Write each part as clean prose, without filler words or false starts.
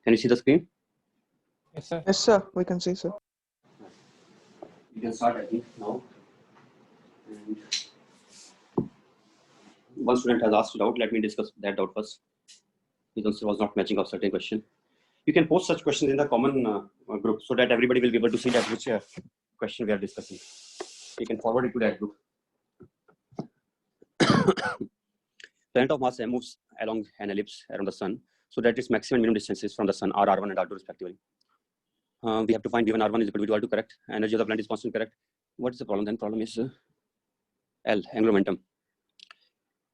Can you see the screen? Yes, sir. Yes, sir. We can see, sir. You can start, I think, now. And one student has asked a doubt. Let me discuss that doubt first. His answer was not matching of certain question. You can post such questions in the common group so that everybody will be able to see that which question we are discussing. You can forward it to that group. Planet of mass m moves along an ellipse around the sun, so that its maximum and minimum distances from the sun are r1 and r2 respectively. We have to find given r1 is equal to r2, correct? Energy of the planet is constant, correct? What is the problem then? Problem is L, angular momentum.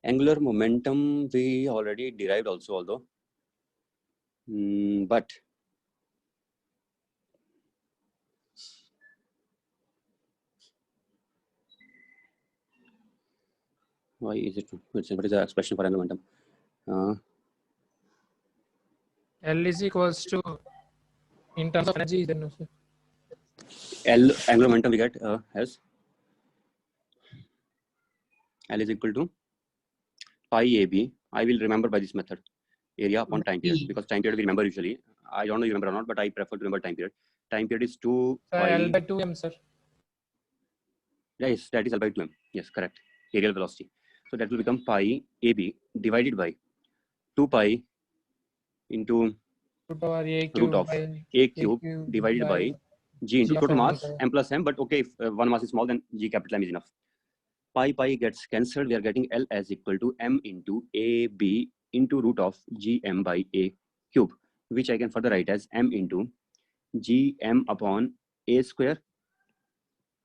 Angular momentum we already derived also, although, but why is it? What is the expression for angular momentum? L is equals to, in terms of energy, then no, sir. L angular momentum we get as L is equal to pi AB. I will remember by this method, area upon time period, because time period we remember usually. I don't know you remember or not, but I prefer to remember time period. Time period is 2 Sir, pi. L by 2m, sir. Yes, that is L by 2m. Yes, correct. Aerial velocity. So that will become pi AB divided by 2 pi into root of a cube divided by g into total mass m plus m. But okay, if one mass is small, then g capital M is enough. Pi gets cancelled. We are getting L as equal to m into AB into root of gm by a cube, which I can further write as m into gm upon a square.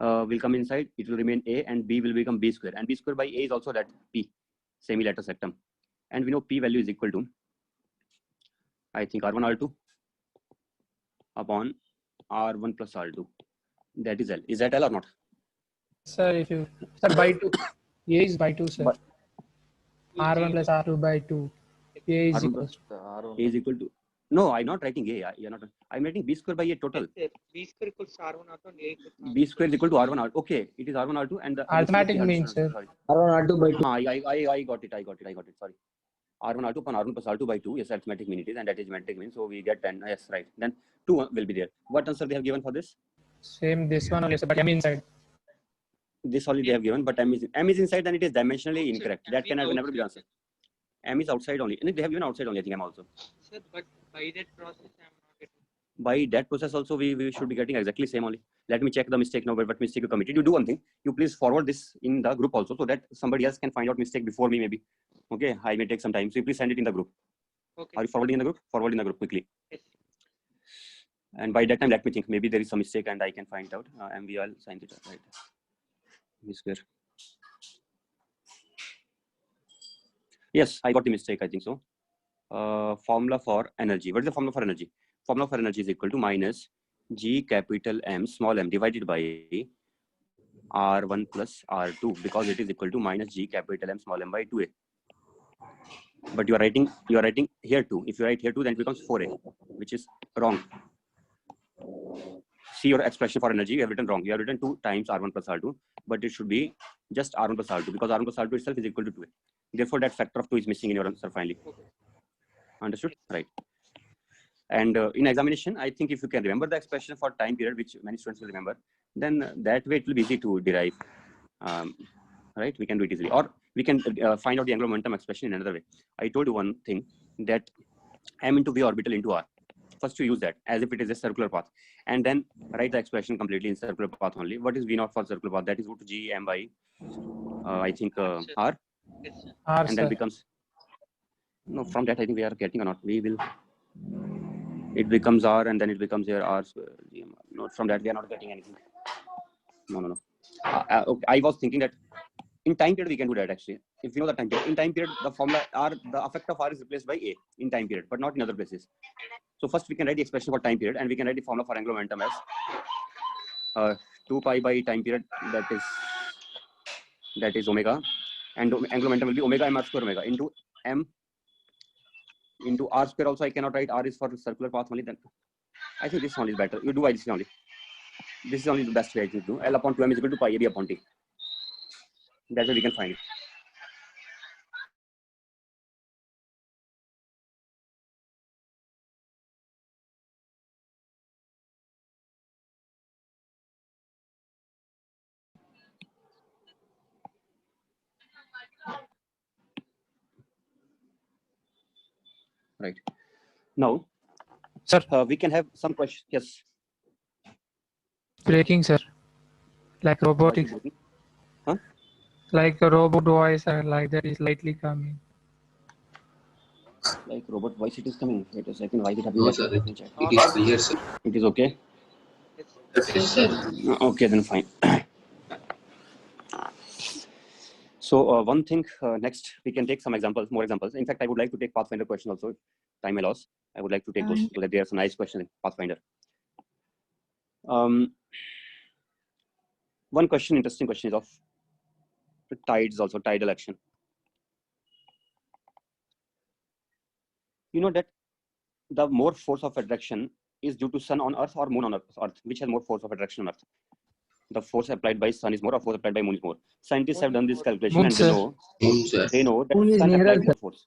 Will come inside, it will remain a, and b will become b square, and b square by a is also that p, semi-lattice septum, and we know p value is equal to, I think, r1 r2 upon r1 plus r2. That is L. Is that L or not? Sir, if you, sir, by 2, a is by 2, sir. But R1 plus R2 by 2. A is R1 equals plus A is equal to, no, I'm not writing A. You're not. I'm writing b square by a total. B square equals R1 R2 and A equals R2. B square is equal to r1 r2. Okay, it is r1 r2 and the arithmetic means, sir. Sorry. R1, R2 by 2. I got it. Sorry. R1 R2 upon R1 plus R2 by 2. Yes, arithmetic mean it is, and that is geometric mean. So we get 10. Yes, right. Then 2 will be there. What answer they have given for this? Same this one only, sir, but M inside. This only they have given, but M is inside, then it is dimensionally incorrect. That can never be the answer. M is outside only. And they have given outside only, I think, M also. Sir, but by that process, I am not getting. By that process also, we should be getting exactly same only. Let me check the mistake now, what mistake you committed. You do one thing. You please forward this in the group also, so that somebody else can find out mistake before me, maybe. Okay, I may take some time. So you please send it in the group. Okay. Are you forwarding in the group? Forward in the group quickly. Yes. And by that time, let me think. Maybe there is some mistake and I can find out. MVL sin theta, right? V square. Yes, I got the mistake, I think so. Formula for energy. What is the formula for energy? Formula for energy is equal to minus G capital M small m divided by R1 plus R2, because it is equal to minus G capital M small m by 2a. But you are writing here 2. If you write here 2, then it becomes 4a, which is wrong. See your expression for energy, you have written wrong. You have written 2 times R1 plus R2, but it should be just R1 plus R2, because R1 plus R2 itself is equal to 2a. Therefore, that factor of 2 is missing in your answer finally. Understood? Right. And in examination, I think if you can remember the expression for time period, which many students will remember, then that way it will be easy to derive. Right? We can do it easily. Or we can find out the angular momentum expression in another way. I told you one thing, that m into v orbital into r. First you use that as if it is a circular path, and then write the expression completely in circular path only. What is v naught for circular path? That is root g m by I think r. Yes, sir. R, And sir. then becomes, no, from that I think we are getting or not. We will, it becomes r, and then it becomes here r square gm. No, from that we are not getting anything. No. Okay. I was thinking that in time period we can do that actually. If you know the time period, in time period the formula r, the effect of r is replaced by a in time period, but not in other places. So first we can write the expression for time period, and we can write the formula for angular momentum as 2 pi by time period, that is omega, and angular momentum will be omega m r square omega into m into r square. Also I cannot write r is for circular path only. Then I think this one is better. You do this only. This is only the best way to do. L upon 2m is equal to pi ab upon t. That's way we can find it. Right. Now, Sir. We can have some questions. Yes. Breaking, sir. Like robotics. Huh? Like a robot voice, like that is lightly coming. Like robot voice, it is coming. Wait a second. Why is it happening? No, sir. It is clear, sir. It is okay. Yes, sir. Okay, then fine. So one thing, next we can take some examples, more examples. In fact, I would like to take Pathfinder question also, if time allows. I would like to take those, so that there are some nice questions in Pathfinder. One question, interesting question is of tides also, tidal action. You know that the more force of attraction is due to sun on Earth or moon on Earth, which has more force of attraction on Earth? The force applied by sun is more or force applied by moon is more? Scientists have done this calculation Moon, and sir. they know that Moon is sun nearer, applies sir. more force.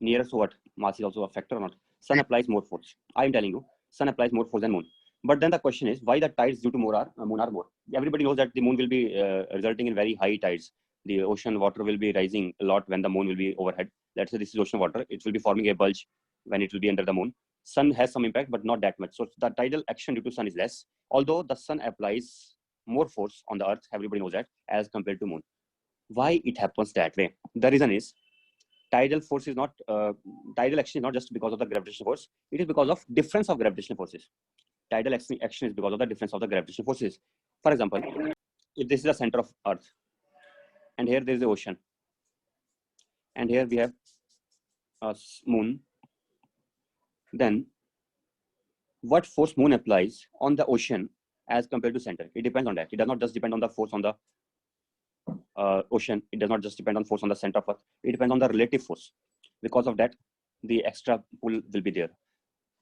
Nearer, so what? Mass is also a factor or not? Sun applies more force. I am telling you, sun applies more force than moon. But then the question is, why the tides due to moon are more? Everybody knows that the moon will be resulting in very high tides. The ocean water will be rising a lot when the moon will be overhead. Let's say this is ocean water. It will be forming a bulge when it will be under the moon. Sun has some impact, but not that much. So the tidal action due to sun is less. Although the sun applies more force on the Earth, everybody knows that, as compared to moon. Why it happens that way? The reason is, tidal force is not, tidal action is not just because of the gravitational force. It is because of difference of gravitational forces. Tidal action is because of the difference of the gravitational forces. For example, if this is the center of Earth, and here there is the ocean, and here we have a moon, then what force moon applies on the ocean as compared to center? It depends on that. It does not just depend on the force on the ocean. It does not just depend on force on the center of Earth. It depends on the relative force. Because of that, the extra pull will be there.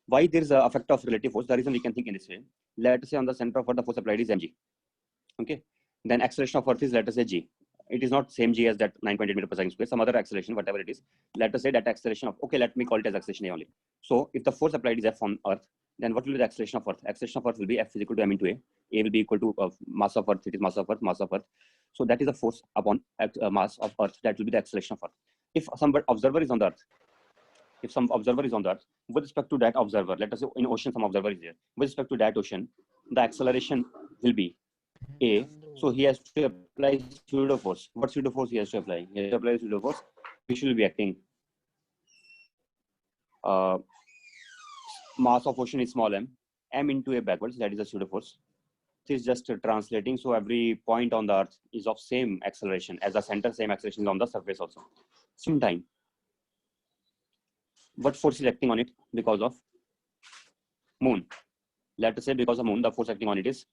Why there is an effect of relative force? The reason we can think in this way. Let us say on the center of Earth, the force applied is mg. Okay. Then acceleration of Earth is, let us say, g. It is not same g as that 9.8 meter per second square. Some other acceleration, whatever it is. Let us say that acceleration of, okay, let me call it as acceleration A only. So if the force applied is f on Earth, then what will be the acceleration of Earth? Acceleration of Earth will be f is equal to m into a. A will be equal to mass of Earth. It is mass of Earth, mass of Earth. So that is the force upon mass of Earth. That will be the acceleration of Earth. If some observer is on the Earth, with respect to that observer, let us say in ocean some observer is there. With respect to that ocean, the acceleration will be a. So he has to apply pseudo force. What pseudo force he has to apply? He has to apply pseudo force, which will be acting. Mass of ocean is small m into a backwards. That is a pseudo force. This is just translating. So every point on the Earth is of same acceleration as the center. Same acceleration is on the surface also. Same time. What force is acting on it? Because of moon. Let us say because of moon, the force acting on it is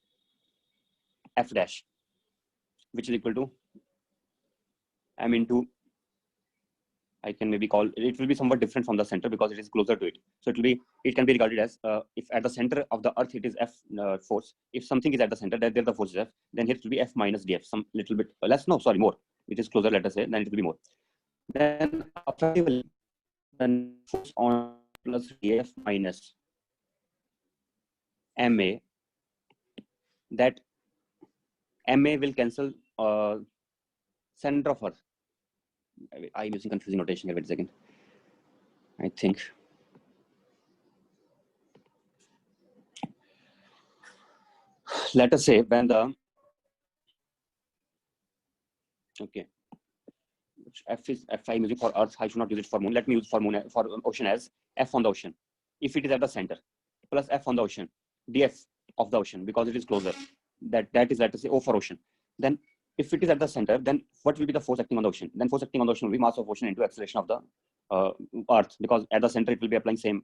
f dash, which is equal to m into, I can maybe call it will be somewhat different from the center because it is closer to it. So it can be regarded as if at the center of the Earth it is f force. If something is at the center, that there the force is f, then here it will be f minus df, some little bit less. No, sorry, more. It is closer. Let us say, then it will be more. Then effectively, the force on plus df minus ma, that ma will cancel center of Earth. I'm using confusing notation here. Wait a second. I think. Let us say when the, okay, f is f I'm using for Earth. I should not use it for moon. Let me use for moon, for ocean as f on the ocean. If it is at the center, plus f on the ocean, df of the ocean, because it is closer. That is, let us say, O for ocean. Then if it is at the center, then what will be the force acting on the ocean? Then force acting on the ocean will be mass of ocean into acceleration of the Earth, because at the center it will be applying same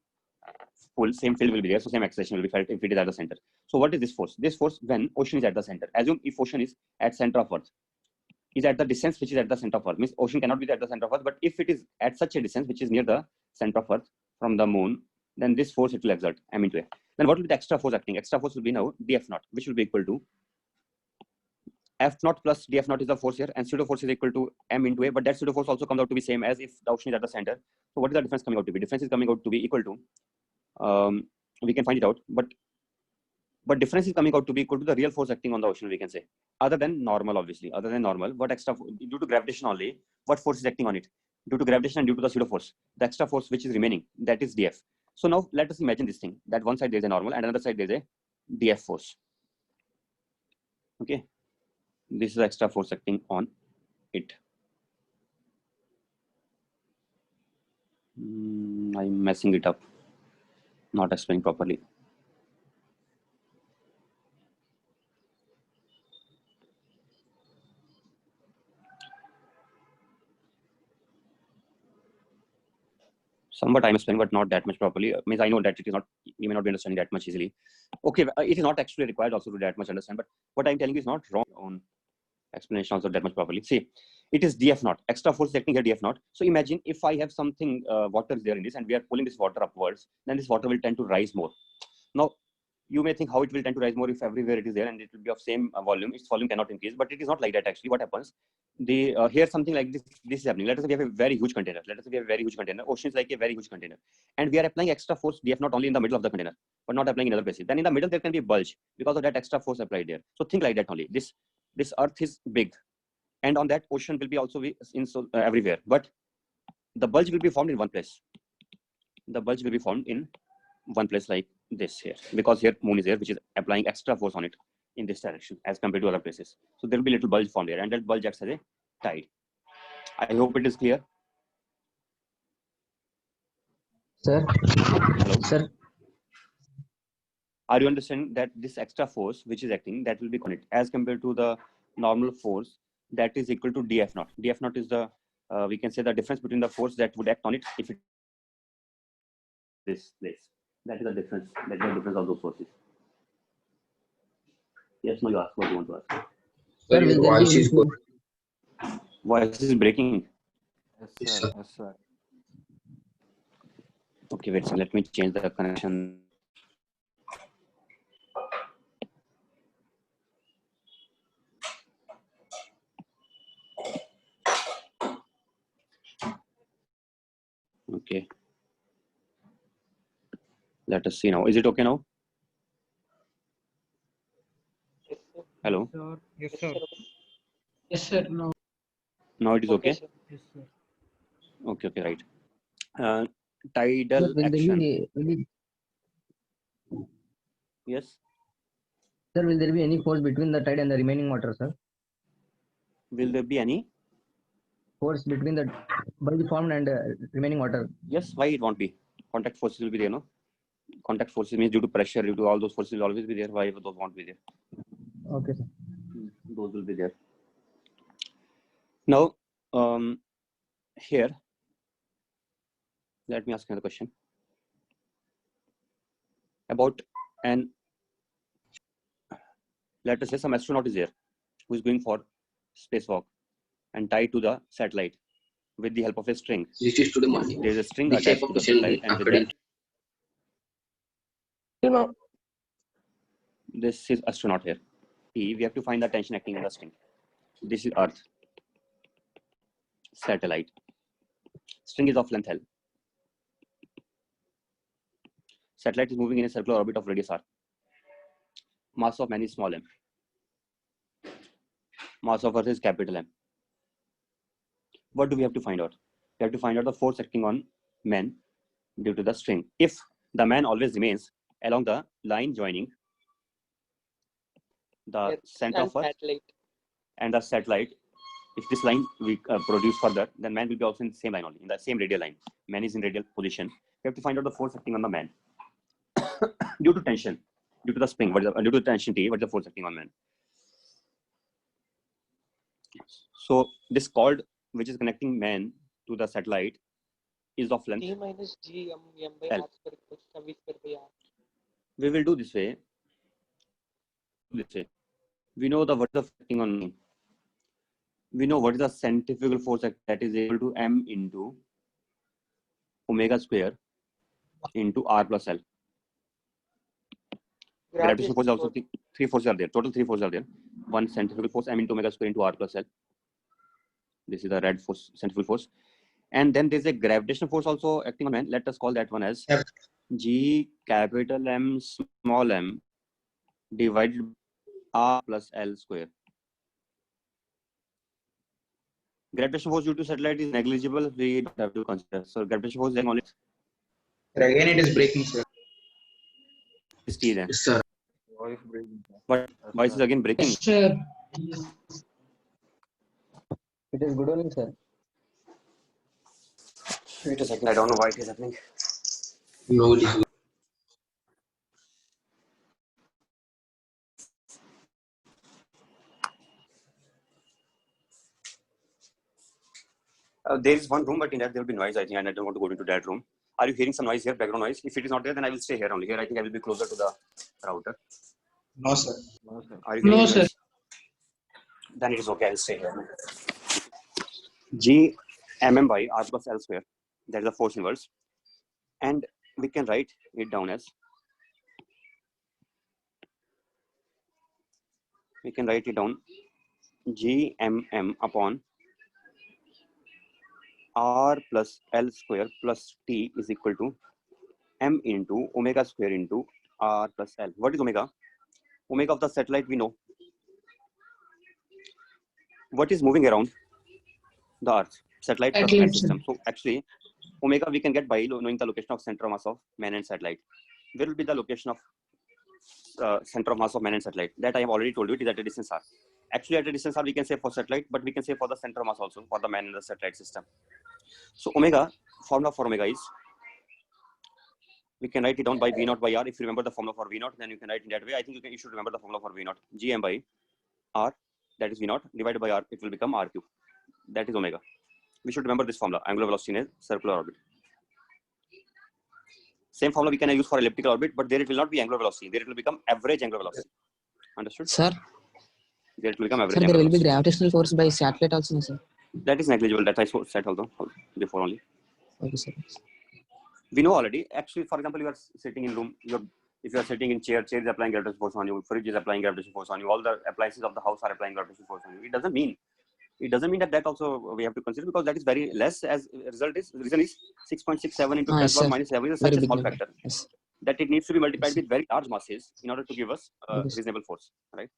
pull, same field will be there, so same acceleration will be felt if it is at the center. So what is this force? This force when ocean is at the center. Assume if ocean is at center of Earth, is at the distance which is at the center of Earth. Means ocean cannot be at the center of Earth, but if it is at such a distance which is near the center of Earth from the moon, then this force it will exert m into a. Then what will be the extra force acting? Extra force will be now df naught, which will be equal to f naught plus df naught is the force here, and pseudo force is equal to m into a. But that pseudo force also comes out to be same as if the ocean is at the center. So what is the difference coming out to be? Difference is coming out to be equal to, we can find it out, but difference is coming out to be equal to the real force acting on the ocean, we can say. Other than normal, obviously. Other than normal, what extra, due to gravitation only, what force is acting on it? due to gravitation and due to the pseudo force. The extra force which is remaining, that is dF. So now let us imagine this thing, that one side there is a normal and another side there is a dF force. Okay, this is the extra force acting on it. I'm messing it up, not explaining properly. Somewhat I'm explaining, but not that much properly. Means I know that it is not, you may not be understanding that much easily. Okay, it is not actually required also to that much understand, but what I'm telling you is not wrong on explanation also that much properly. See, it is dF naught, extra force is acting here dF naught. So imagine if I have something, water is there in this and we are pulling this water upwards, then this water will tend to rise more. Now, you may think how it will tend to rise more if everywhere it is there and it will be of same volume. Its volume cannot increase, but it is not like that actually. What happens? Here something like this is happening. Let us say we have a very huge container. Let us say we have a very huge container. Ocean is like a very huge container, and we are applying extra force dF not only in the middle of the container, but not applying in other places. Then in the middle there can be a bulge because of that extra force applied there. So think like that only. This Earth is big, and on that ocean will be also be in everywhere, but the bulge will be formed in one place. The bulge will be formed in one place like this here, because here moon is here, which is applying extra force on it in this direction as compared to other places. So there will be a little bulge formed here, and that bulge acts as a tide. I hope it is clear. Sir. Hello. Sir. Are you understanding that this extra force which is acting, that will be connected as compared to the normal force, that is equal to dF naught. DF naught is the we can say the difference between the force that would act on it if it this place. That is the difference. That is the difference of those forces. Yes, no, you ask what you want to ask. Sir, your voice is good. Voice is breaking. Yes, sir. Yes, sir. Okay, wait. So let me change the connection. Okay. Let us see now. Is it okay now? Yes, sir. Hello. Yes, sir. Yes, sir. No. Now it is okay. Sir. Yes, sir. Okay. Okay. Right. Tidal Sir, will action. Yes. Sir, will there be any force between the tide and the remaining water, sir? Will there be any Force between the bulge formed and remaining water. Yes. Why it won't be? Contact forces will be there, no? Contact forces means due to pressure, due to all those forces will always be there. Why those won't be there? Okay, sir. Those will be there. Now, here, let me ask another question about let us say some astronaut is there who is going for spacewalk and tied to the satellite with the help of a string. This is today morning. There is a string This type attached of to the question satellite, and with according that, You know, this is astronaut here. We have to find the tension acting on the string. This is Earth. Satellite. String is of length L. Satellite is moving in a circular orbit of radius r. Mass of man is small m. Mass of Earth is capital M. What do we have to find out? We have to find out the force acting on man due to the string. If the man always remains along the line joining the center of Earth Satellite. and the satellite, if this line we produce further, then man will be also in the same line only, in the same radial line. Man is in radial position. We have to find out the force acting on the man due to tension, due to the spring, due to tension T, what is the force acting on man? So this cord which is connecting man to the satellite is of length T minus G M by L. R square equals V square by R. We will do this way. We know the what is the acting on me. We know what is the centrifugal force that is equal to m into omega square into r plus L. Gravitational force also three forces are there. Total three forces are there. One centrifugal force m into omega square into r plus L. This is the red force, centrifugal force. And then there's a gravitational force also acting on man. Let us call that one as G capital M small m divided R plus L square. Gravitational force due to satellite is negligible. We don't have to consider. So gravitational force is only Sir, again it is breaking, sir. T then. Yes, sir. Voice breaking. But voice is again breaking. It is good only, sir. Wait a second. I don't know why it is happening. No, it is good. There is one room, but in that there will be noise, I think, and I don't want to go into that room. Are you hearing some noise here, background noise? If it is not there, then I will stay here only. Here, I think I will be closer to the router. No, sir. No, sir. Are you hearing No, any sir. noise? Then it is okay. I will stay here. G mm by r plus L square. That is the force inverse, and we can write it down as. We can write it down. G mm upon r plus L square plus T is equal to m into omega square into r plus L. What is omega? Omega of the satellite we know. What is moving around the Earth? Satellite plus planet system. So actually, omega we can get by knowing the location of center of mass of man and satellite. Where will be the location of center of mass of man and satellite? That I have already told you. It is at a distance r. Actually, at a distance r we can say for satellite, but we can say for the center of mass also for the man and the satellite system. So omega, formula for omega is, we can write it down by V naught by R. If you remember the formula for V naught, then you can write in that way. I think you should remember the formula for V naught. Gm by R, that is V naught, divided by R, it will become R cube. That is omega. We should remember this formula, angular velocity in a circular orbit. Same formula we can use for elliptical orbit, but there it will not be angular velocity. There it will become average angular velocity. Understood? Sir, There it will become average sir, there angular will be velocity. gravitational force by satellite also, no, sir. That is negligible. That I said also before only. Okay, sir. We know already. Actually, for example, you are sitting in room. If you are sitting in chair is applying gravitational force on you. Fridge is applying gravitational force on you. All the appliances of the house are applying gravitational force on you. It doesn't mean that also we have to consider, because that is very less. As reason is 6.67 into 10 sir. power minus 7 is such Very a big small number. factor Yes. that it needs to be multiplied Yes. with very large masses in order to give us a Yes. reasonable force, right?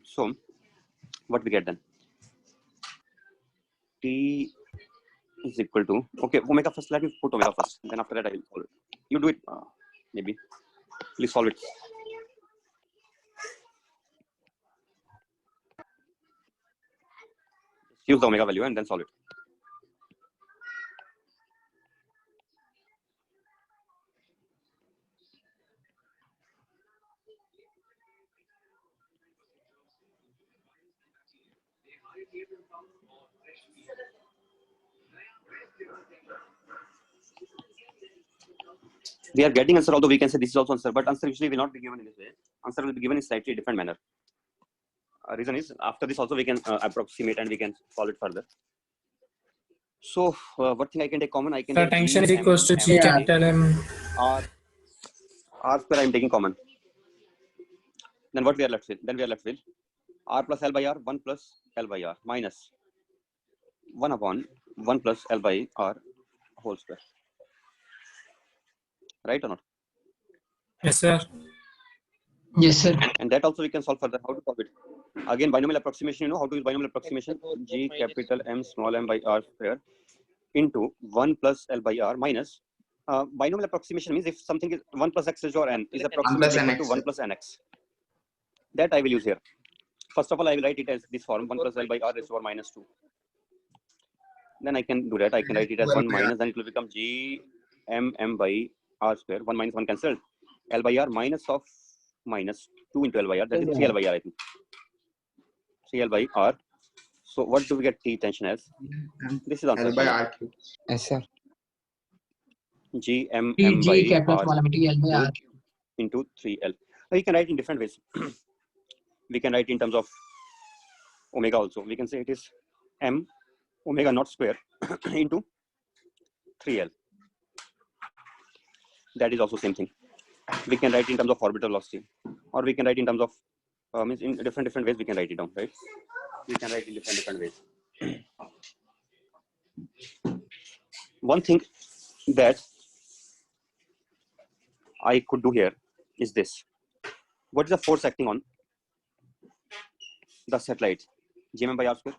So, what we get then? T is equal to, okay, omega first. Let me put omega first. Then after that I will solve it. You do it, maybe. Please solve it. Use the omega value and then solve it. We are getting answer, although we can say this is also answer, but answer usually will not be given in this way. Answer will be given in slightly different manner. Reason is, after this also we can approximate and we can solve it further. So what thing I can take common? I can The take tension is G, equals to G M, capital M. R square I am taking common. Then what we are left with? Then we are left with R plus L by R, 1 plus L by R minus 1 upon 1 plus L by R whole square. Right or not? Yes, sir. Yes, sir. And that also we can solve further. How to solve it? Again, binomial approximation, you know how to use binomial approximation? G capital M small m by R square into 1 plus L by R minus, binomial approximation means if something is 1 plus x raised to n is approximately equal to 1 plus nx. That I will use here. First of all, I will write it as this form, 1 plus L by R raised to power minus 2. Then I can do that. I can write it as 1 minus, then it will become G m by R square. 1 minus 1 cancelled. L by R minus of minus 2 into L by R. That is 3L by R, I think. 3L by R. So what do we get T tension as? This is answer. L by R cube. Yes, sir. G m by R R. into 3L. Now you can write in different ways. We can write in terms of omega also. We can say it is m omega naught square into 3L. That is also same thing. We can write in terms of orbital velocity, or we can write in terms of means in different ways we can write it down, right? We can write in different ways. One thing that I could do here is this. What is the force acting on the satellite? Gm by R square.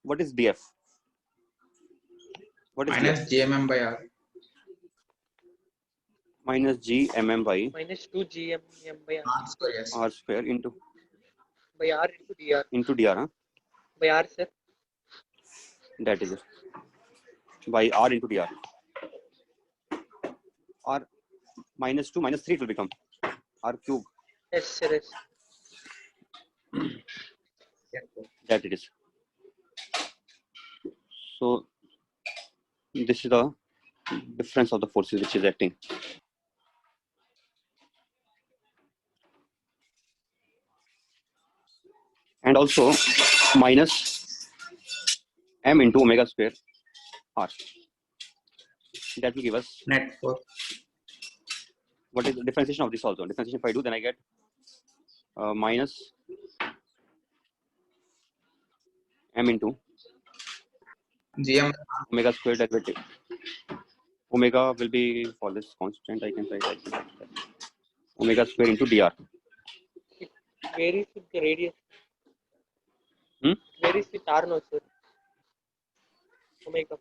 What is df? What is minus df? gmm by r. Minus gmm by minus 2 GMM by R. R square, yes. r square into By R into DR. dr, huh? By R, sir. That is it. By r into dr. R minus 2 minus 3 it will become r cube. Yes, sir. Yes. Yes, sir. That it is. So this is the difference of the forces which is acting. And also minus m into omega square r. That will give us, Net force. what is the differentiation of this also? Differentiation if I do, then I get minus m into gm omega square derivative. Omega will be for this constant, I can write like that. Omega square into dr. It varies with the radius. Hmm? Varies with R no, sir. Omega.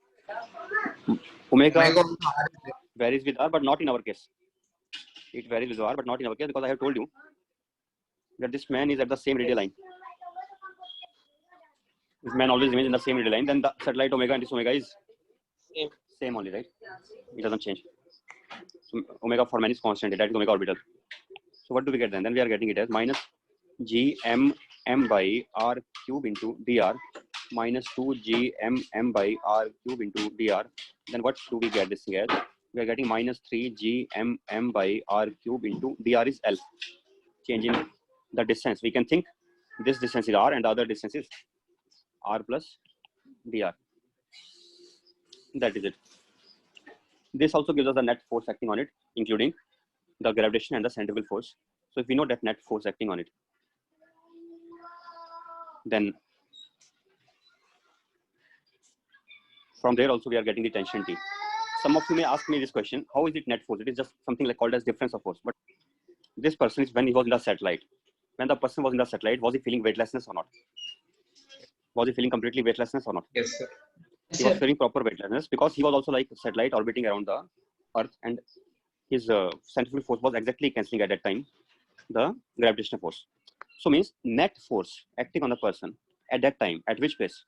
Omega omega r is varies with r, but not in our case. It varies with r, but not in our case, because I have told you that this man is at the same radial line. This man always remains in the same radial line. Then the satellite omega and this omega is Same. same only, right? It doesn't change. So omega for man is constant. That is omega orbital. So what do we get then? Then we are getting it as minus gm m by r cube into dr minus 2gm m by r cube into dr. Then what do we get this thing as? We are getting minus 3gm m by r cube into dr is L. Changing the distance. We can think this distance is r and the other distance is r plus dr. That is it. This also gives us the net force acting on it, including the gravitation and the centrifugal force. So if we know that net force acting on it, then from there also we are getting the tension T. Some of you may ask me this question: how is it net force? It is just something like called as difference of force. But this person is when he was in the satellite. When the person was in the satellite, was he feeling weightlessness or not? Was he feeling completely weightlessness or not? yes, sir. He was feeling proper weightlessness because he was also like a satellite orbiting around the Earth, and his centrifugal force was exactly cancelling at that time the gravitational force. So means net force acting on the person at that time, at which place?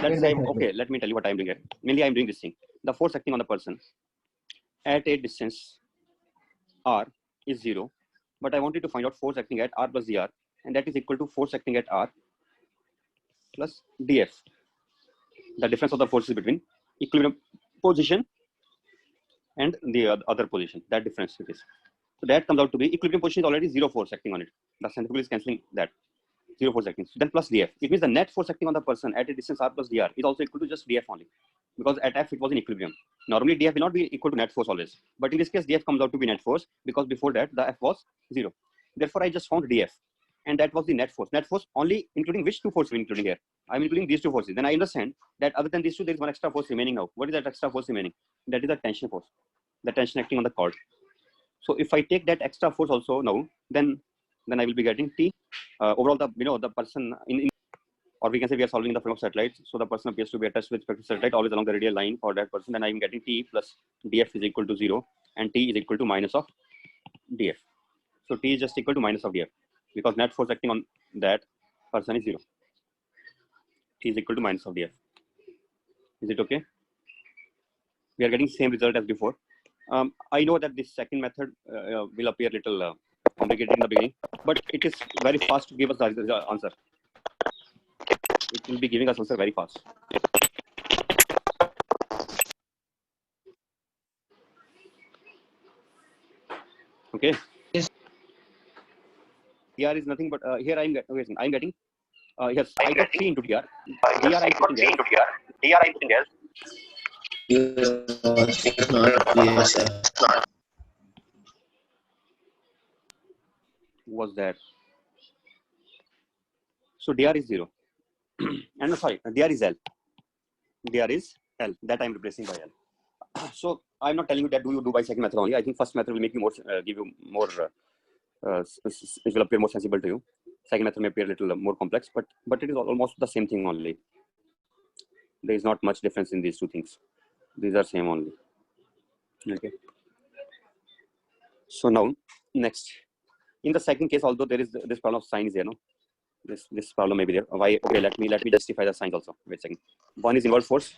Let's say, okay, let me tell you what I'm doing here. Mainly I'm doing this thing. The force acting on the person at a distance r is 0, but I wanted to find out force acting at r plus dr, and that is equal to force acting at r plus df. The difference of the forces between equilibrium position and the other position. That difference it is. So that comes out to be equilibrium position is already 0 force acting on it. The centrifugal is cancelling that 0 force acting. So then plus df. It means the net force acting on the person at a distance r plus dr is also equal to just df only, because at f it was in equilibrium. Normally df will not be equal to net force always, but in this case df comes out to be net force because before that the f was 0. Therefore I just found df, and that was the net force. Net force only including which two forces including here? I'm including these two forces. Then I understand that other than these two, there is one extra force remaining now. What is that extra force remaining? That is the tension force, the tension acting on the cord. So if I take that extra force also now, then I will be getting T. Overall, the person in, or we can say we are solving the frame of satellites. So the person appears to be attached with respect to satellite always along the radial line for that person. Then I am getting T plus df is equal to 0, and T is equal to minus of df. So T is just equal to minus of df because net force acting on that person is 0. T is equal to minus of df. Is it okay? We are getting same result as before. I know that this second method will appear a little complicated in the beginning, but it is very fast to give us the answer. It will be giving us answer very fast. Okay. Yes. dr is nothing but here I'm getting yes, I got 3 into dr. dr I'm putting as Yes, sir. was that. So dr is 0. And no, sorry, dr is L. dr is L. That I'm replacing by L. So I'm not telling you that do you do by second method only. I think first method will make you more, give you more, it will appear more sensible to you. Second method may appear a little more complex, but it is almost the same thing only. There is not much difference in these two things. These are same only. Okay. So now next, in the second case, although there is this problem of signs here, no, this problem may be there. Why? Okay, let me justify the signs also. Wait a second. One is inward force,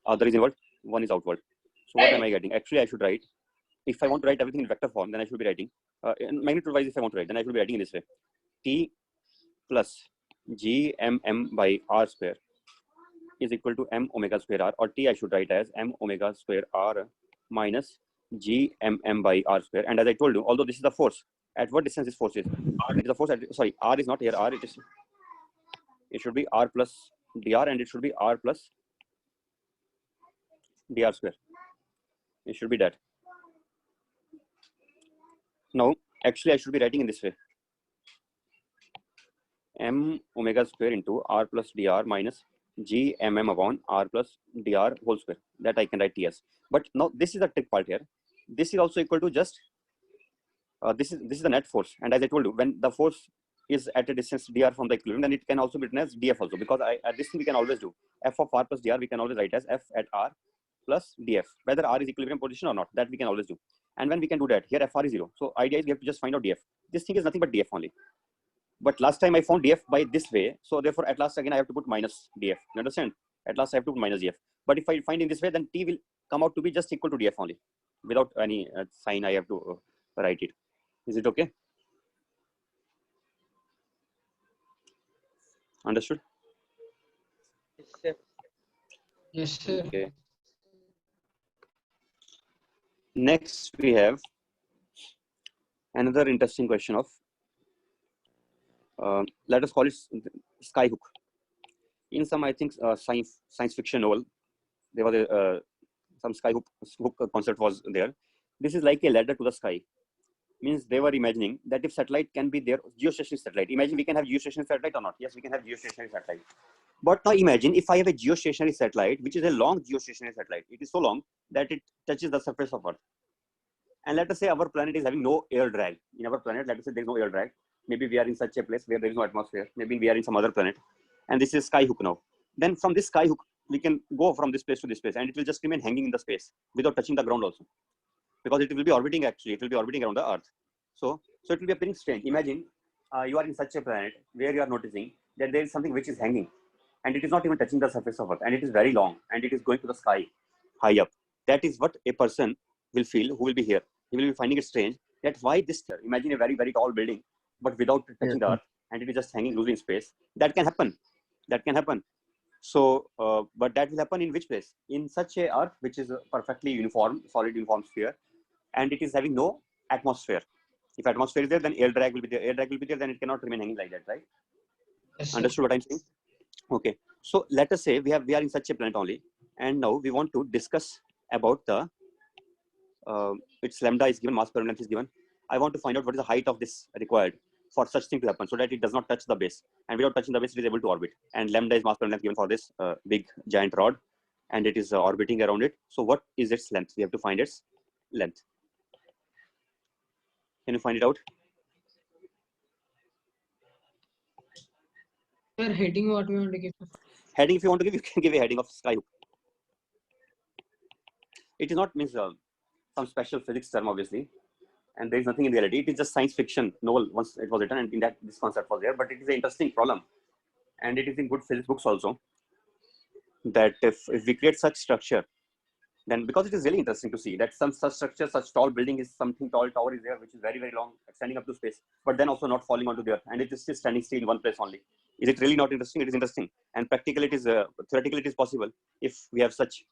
other is inward, one is outward. So what am I getting? Actually, I should write. If I want to write everything in vector form, then I should be writing magnitude wise. If I want to write, then I should be writing in this way: T plus GMM by R square is equal to M omega square R, or T I should write as M omega square R minus GMM by R square. And as I told you, although this is the force, at what distance this force is? R is the force. Sorry, R is not here. R it should be R plus dr, and it should be R plus dr square. It should be that. Now, actually, I should be writing in this way: M omega square into R plus dr minus GMM upon R plus dr whole square. That I can write TS. But now this is the trick part here. This is also equal to just this is the net force. And as I told you, when the force is at a distance dr from the equilibrium, then it can also be written as df also, because this thing we can always do. F of R plus dr we can always write as F at R plus df, whether R is equilibrium position or not. That we can always do. And when we can do that, here FR is 0. So idea is we have to just find out df. This thing is nothing but df only. But last time I found df by this way, so therefore at last again I have to put minus df. You understand? At last I have to put minus df. But if I find in this way, then T will come out to be just equal to df only, without any sign I have to write it. Is it okay? Understood? Yes, sir. Yes, sir. Okay. Next we have another interesting question of let us call it skyhook. In some, I think, science fiction novel, there was some skyhook concept was there. This is like a ladder to the sky. Means they were imagining that if satellite can be there, geostationary satellite. Imagine we can have geostationary satellite or not. Yes, we can have geostationary satellite. But now imagine if I have a geostationary satellite, which is a long geostationary satellite. It is so long that it touches the surface of Earth. And let us say our planet is having no air drag. In our planet, let us say there is no air drag. Maybe we are in such a place where there is no atmosphere. Maybe we are in some other planet. And this is skyhook now. Then from this skyhook, we can go from this place to this place, and it will just remain hanging in the space without touching the ground also. Because it will be orbiting, actually, it will be orbiting around the Earth. So it will be appearing strange. Imagine you are in such a planet where you are noticing that there is something which is hanging, and it is not even touching the surface of Earth, and it is very long, and it is going to the sky, high up. That is what a person will feel who will be here. He will be finding it strange that why this. Imagine a very, very tall building, but without touching the Earth, and it is just hanging loosely in space. That can happen. That can happen. So, but that will happen in which place? In such a Earth which is a perfectly uniform, solid uniform sphere, and it is having no atmosphere. If atmosphere is there, then air drag will be there. Air drag will be there, then it cannot remain hanging like that, right? Yes, sir. Understood what I'm saying? Okay. So let us say we are in such a planet only, and now we want to discuss about the its lambda is given, mass per length is given. I want to find out what is the height of this required for such thing to happen, so that it does not touch the base, and without touching the base, it is able to orbit. And lambda is mass per length given for this big giant rod, and it is orbiting around it. So what is its length? We have to find its length. Can you find it out? Sir, heading what we want to give? Heading, if you want to give, you can give a heading of skyhook. It is not means some special physics term, obviously, and there is nothing in reality. It is just science fiction novel once it was written, and in that this concept was there. But it is an interesting problem, and it is in good physics books also. That if we create such structure, then because it is really interesting to see that some such structure, such tall building is something tall tower is there, which is very, very long, extending up to space, but then also not falling onto the Earth, and it is still standing still in one place only. Is it really not interesting? It is interesting, and practically it is theoretically it is possible if we have such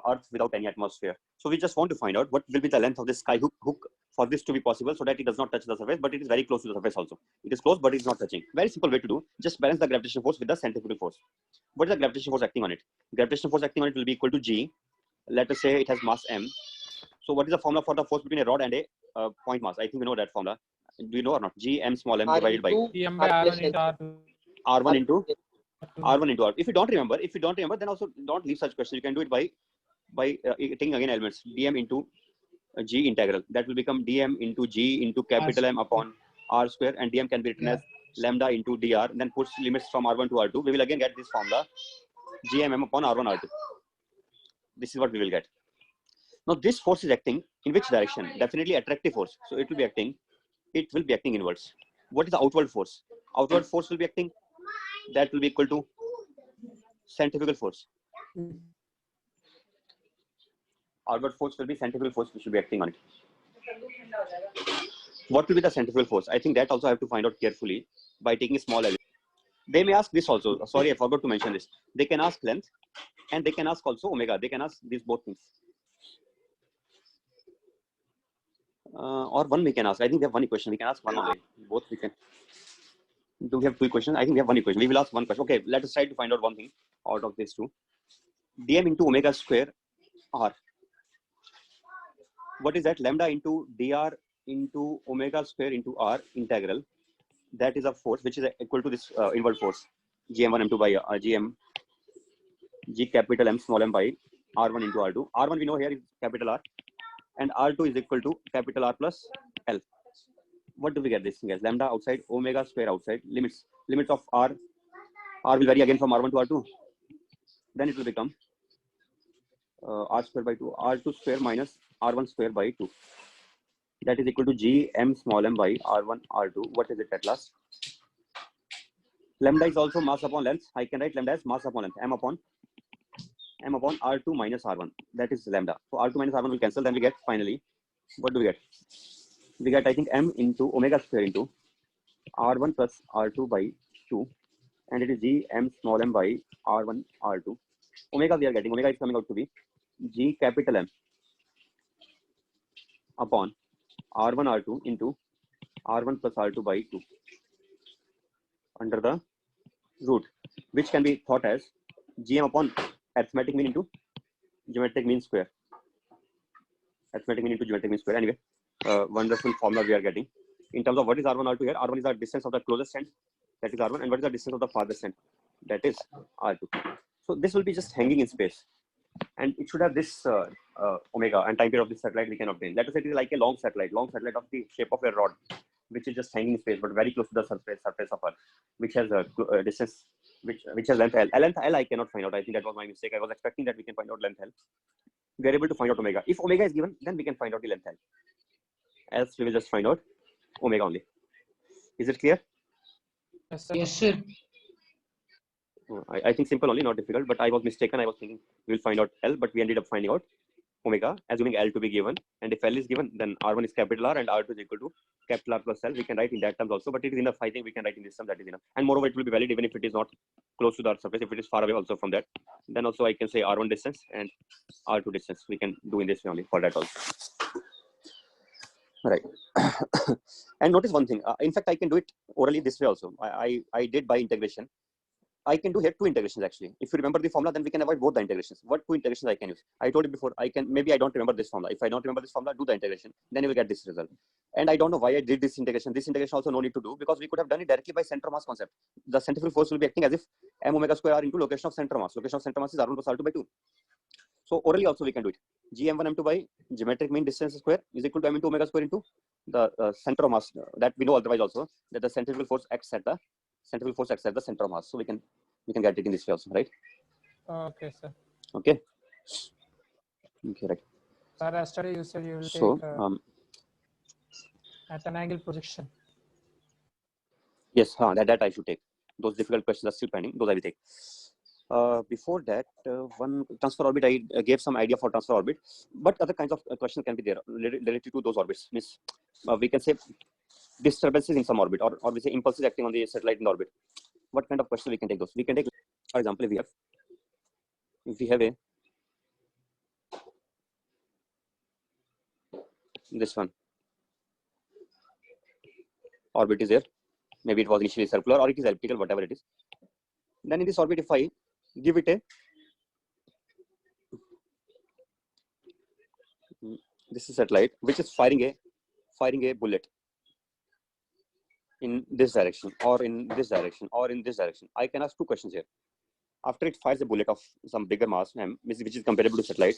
Earth without any atmosphere. So we just want to find out what will be the length of this sky hook for this to be possible, so that it does not touch the surface, but it is very close to the surface also. It is close, but it is not touching. Very simple way to do. Just balance the gravitational force with the centrifugal force. What is the gravitational force acting on it? Gravitational force acting on it will be equal to G. Let us say it has mass m. So what is the formula for the force between a rod and a point mass? I think we know that formula. Do you know or not? G m small m divided by Dm by R1 into R2. R1 into R1 into R. If you don't remember, then also don't leave such question. You can do it by taking again elements. Dm into G integral. That will become Dm into G into capital M upon R square, and Dm can be written as lambda into dr. Then puts limits from R1 to R2. We will again get this formula. GMM upon R1 R2. This is what we will get. Now this force is acting in which direction? Definitely attractive force. So it will be acting inwards. What is the outward force? Outward force will be acting. That will be equal to centrifugal force. Outward force will be centrifugal force which will be acting on it. What will be the centrifugal force? I think that also I have to find out carefully by taking a small element. They may ask this also. Sorry, I forgot to mention this. They can ask length and they can ask also omega. They can ask these both things. Or one we can ask. I think we have one equation. We can ask one only. Both we can. Do we have two equations? I think we have one equation. We will ask one question. Okay, let us try to find out one thing out of these two. Dm into omega square r. What is that? Lambda into dr into omega square into r integral. That is a force which is equal to this inward force. Gm1 m2 by gm g capital M small m by r1 into r2. R1 we know here is capital R. And R2 is equal to capital R plus L. What do we get this thing as? Lambda outside, omega square outside, limits of R will vary again from R1 to R2. Then it will become R square by 2, R2 square minus R1 square by 2. That is equal to G M small m by R1 R2. What is it at last? Lambda is also mass upon length. I can write lambda as mass upon length. M upon R2 minus R1. That is lambda. So R2 minus R1 will cancel. Then we get finally, what do we get? We get, I think, M into omega square into R1 plus R2 by 2. And it is G M small m by R1 R2. Omega we are getting. Omega is coming out to be G capital M upon R1 R2 into R1 plus R2 by 2 under the root, which can be thought as GM upon arithmetic mean into geometric mean square. Arithmetic mean into geometric mean square. Anyway, wonderful formula we are getting. In terms of what is R1, R2 here, R1 is the distance of the closest end, that is R1, and what is the distance of the farthest end, that is R2. So this will be just hanging in space. And it should have this omega and time period of this satellite we can obtain. Let us say it is like a long satellite of the shape of a rod, which is just hanging in space, but very close to the surface of Earth, which has a distance, which has length L. Length L I cannot find out. I think that was my mistake. I was expecting that we can find out length L. We are able to find out omega. If omega is given, then we can find out the length L. Else we will just find out omega only. Is it clear? Yes, sir. Yes, sir. I think simple only, not difficult, but I was mistaken. I was thinking we will find out L, but we ended up finding out omega, assuming L to be given. And if L is given, then R1 is capital R and R2 is equal to capital R plus L. We can write in that terms also, but it is enough. I think we can write in this term, that is enough. And moreover, it will be valid even if it is not close to the Earth's surface. If it is far away also from that, then also I can say R1 distance and R2 distance. We can do in this way only for that also. Right. And notice one thing. In fact, I can do it orally this way also. I did by integration. I can do here two integrations actually. If you remember the formula, then we can avoid both the integrations. What two integrations I can use? I told you before, maybe I don't remember this formula. If I don't remember this formula, do the integration, then you will get this result. And I don't know why I did this integration. This integration also no need to do, because we could have done it directly by center mass concept. The centrifugal force will be acting as if m omega square r into location of center mass. Location of center mass is r1 plus r2 by 2. So orally also we can do it. Gm1 m2 by geometric mean distance square is equal to m into omega square into the center of mass. That we know otherwise also, that the centrifugal force acts at the center of mass. So we can get it in this way also, right? Okay, sir. Okay, right. Sir, yesterday you said you will So take at an angle projection. yes, that I should take. Those difficult questions are still pending. Those I will take. Before that, one transfer orbit, I gave some idea for transfer orbit, but other kinds of questions can be there related to those orbits. Means we can say disturbances in some orbit, or we say impulses acting on the satellite in the orbit. What kind of questions we can take those? We can take, for example, if we have a this one orbit is there. Maybe it was initially circular or it is elliptical, whatever it is. Then in this orbit, if I give it this is satellite which is firing a bullet in this direction or in this direction or in this direction, I can ask two questions here. After it fires a bullet of some bigger mass m, which is comparable to satellite,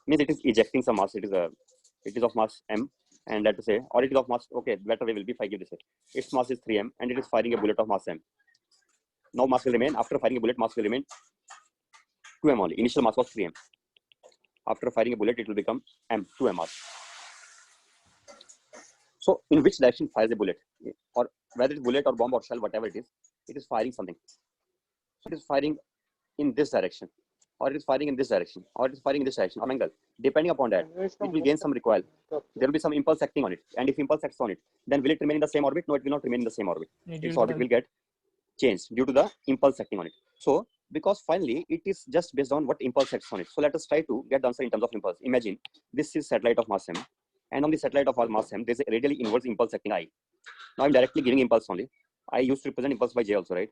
means it is ejecting some mass. It is of mass m, and let us say, or it is of mass. Okay, better way will be if I give this. Its mass is 3m, and it is firing a bullet of mass m. Now mass will remain, after firing a bullet, mass will remain 2m only. Initial mass was 3m. After firing a bullet, it will become m, 2m mass. So in which direction fires a bullet? Or whether it's bullet or bomb or shell, whatever it is firing something. So it is firing in this direction, or it is firing in this direction, or it is firing in this direction, or angle. Depending upon that, it will gain some recoil. There will be some impulse acting on it. And if impulse acts on it, then will it remain in the same orbit? No, it will not remain in the same orbit. Its orbit will get changed due to the impulse acting on it. So, because finally it is just based on what impulse acts on it. So let us try to get the answer in terms of impulse. Imagine this is satellite of mass m, and on the satellite of mass m, there is a radially inverse impulse acting I. Now I'm directly giving impulse only. I used to represent impulse by J also, right?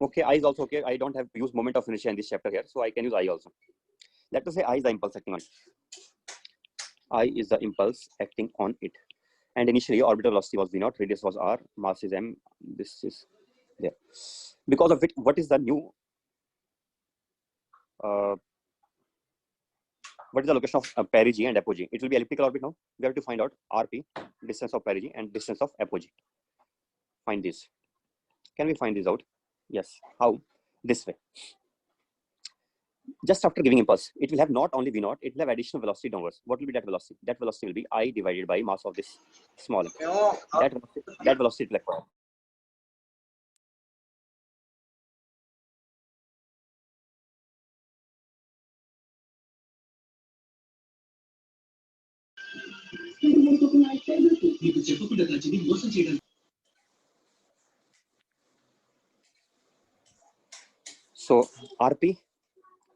Okay, I is also okay. I don't have to use moment of inertia in this chapter here, so I can use I also. Let us say I is the impulse acting on it. I is the impulse acting on it. And initially orbital velocity was v0, radius was r, mass is m, this is there. Because of it, what is the new, what is the location of perigee and apogee? It will be elliptical orbit now. We have to find out RP, distance of perigee, and distance of apogee. Find this. Can we find this out? Yes. How? This way. Just after giving impulse, it will have not only v0, it will have additional velocity downwards. What will be that velocity? That velocity will be I divided by mass of this small m. That velocity will acquire. So RP,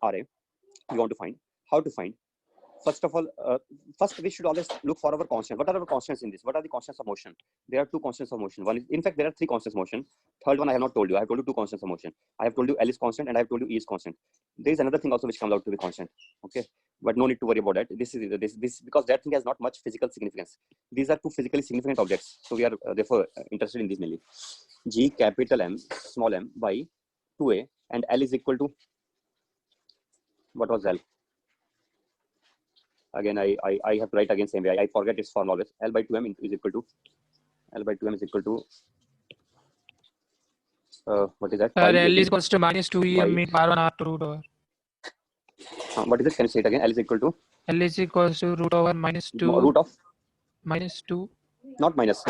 RA, we want to find. How to find? First of all, first we should always look for our constants. What are our constants in this? What are the constants of motion? There are two constants of motion. One is, in fact, there are three constants of motion. Third one I have not told you. I have told you two constants of motion. I have told you L is constant and I have told you E is constant. There is another thing also which comes out to be constant. Okay, but no need to worry about that. This because that thing has not much physical significance. These are two physically significant objects, so we are therefore interested in this mainly. G capital M small m by 2a, and L is equal to, what was L? Again, I have to write again same way. I forget its form always. L by 2m is equal to, L by 2m is equal to, what is that? L is equals to minus 2em in r1 r2 root over. What is it? Can you say it again? L is equal to? L is equals to root over minus 2. Root of? Minus 2. Not minus.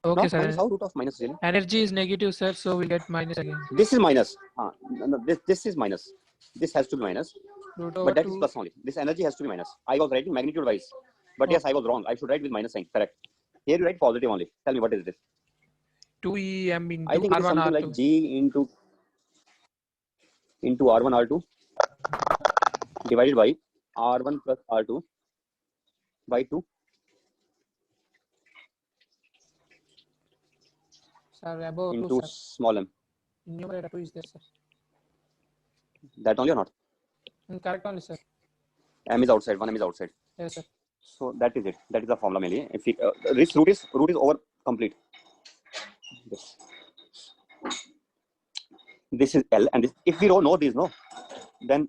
Okay, not sir. Minus, how root of minus really? Energy is negative, sir, so we get minus again. This is minus. No, this is minus. This has to be minus. But that is plus only. This energy has to be minus. I was writing magnitude wise. But yes, I was wrong. I should write with minus sign. Correct. Here you write positive only. Tell me what is this? 2em into I think r1 it is something r2. like G into R1 R2 divided by R1 plus R2 by 2. Sir, above into 2, sir. small m. Numerator 2 is there, sir. That only or not? Correct only, sir. M is outside. 1m is outside. Yes, sir. So that is it. That is the formula mainly. If we, this root is over complete. This is L, and this, if we don't know these, then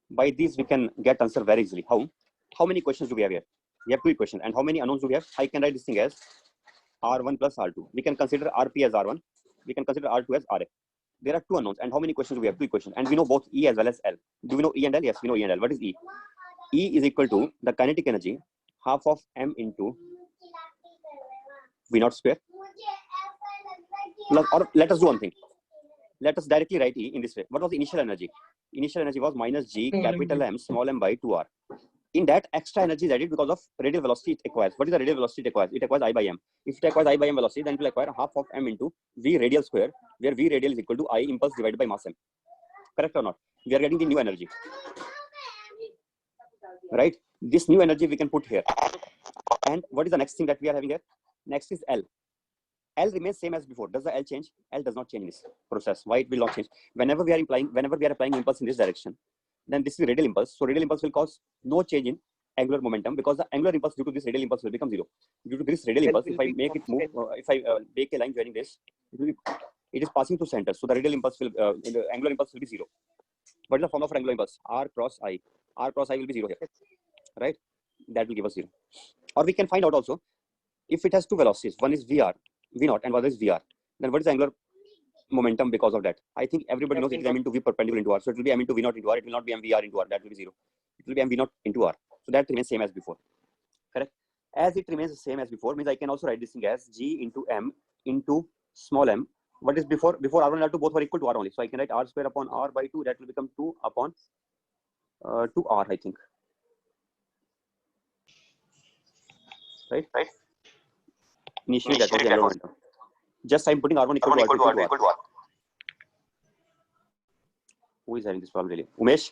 by these we can get answer very easily. How many questions do we have here? We have two equations, and how many unknowns do we have? I can write this thing as R1 plus R2. We can consider RP as R1. We can consider R2 as RA. There are two unknowns, and how many questions do we have? Two equations, and we know both E as well as L. Do we know E and L? Yes, we know E and L. What is E? E is equal to the kinetic energy half of m into V0 square. Or let us do one thing. Let us directly write E in this way. What was the initial energy? Initial energy was minus G capital M small m by 2r. In that, extra energy is added because of radial velocity it acquires. What is the radial velocity it acquires? It acquires I by m. If it acquires I by m velocity, then it will acquire half of m into V radial square, where V radial is equal to I impulse divided by mass m. Correct or not? We are getting the new energy. Right? This new energy we can put here. And what is the next thing that we are having here? Next is L. L remains same as before. Does the L change? L does not change in this process. Why it will not change? Whenever we are applying impulse in this direction, then this is radial impulse. So radial impulse will cause no change in angular momentum, because the angular impulse due to this radial impulse will become 0. Due to this radial impulse, if I make it move, if I make a line joining this, it is passing to center. So the radial impulse will, the angular impulse will be 0. What is the form of angular impulse? R cross I. R cross I will be 0 here, right? That will give us 0. Or we can find out also, if it has two velocities, one is VR, V0, and one is VR. then what is the angular momentum because of that? I think everybody knows it is m into v perpendicular into r. So it will be m into v naught into r. It will not be mvr into r. That will be 0. It will be mv naught into r. So that remains same as before. Correct? As it remains the same as before, means I can also write this thing as g into m into small m. What is before? Before r1 and r2 both were equal to r only. So I can write r square upon r by 2. That will become 2 upon 2r, I think. Right? Initially that was the angular momentum. Just I'm putting r1 equal to r2 equal to r. Who is having this problem really? Umesh?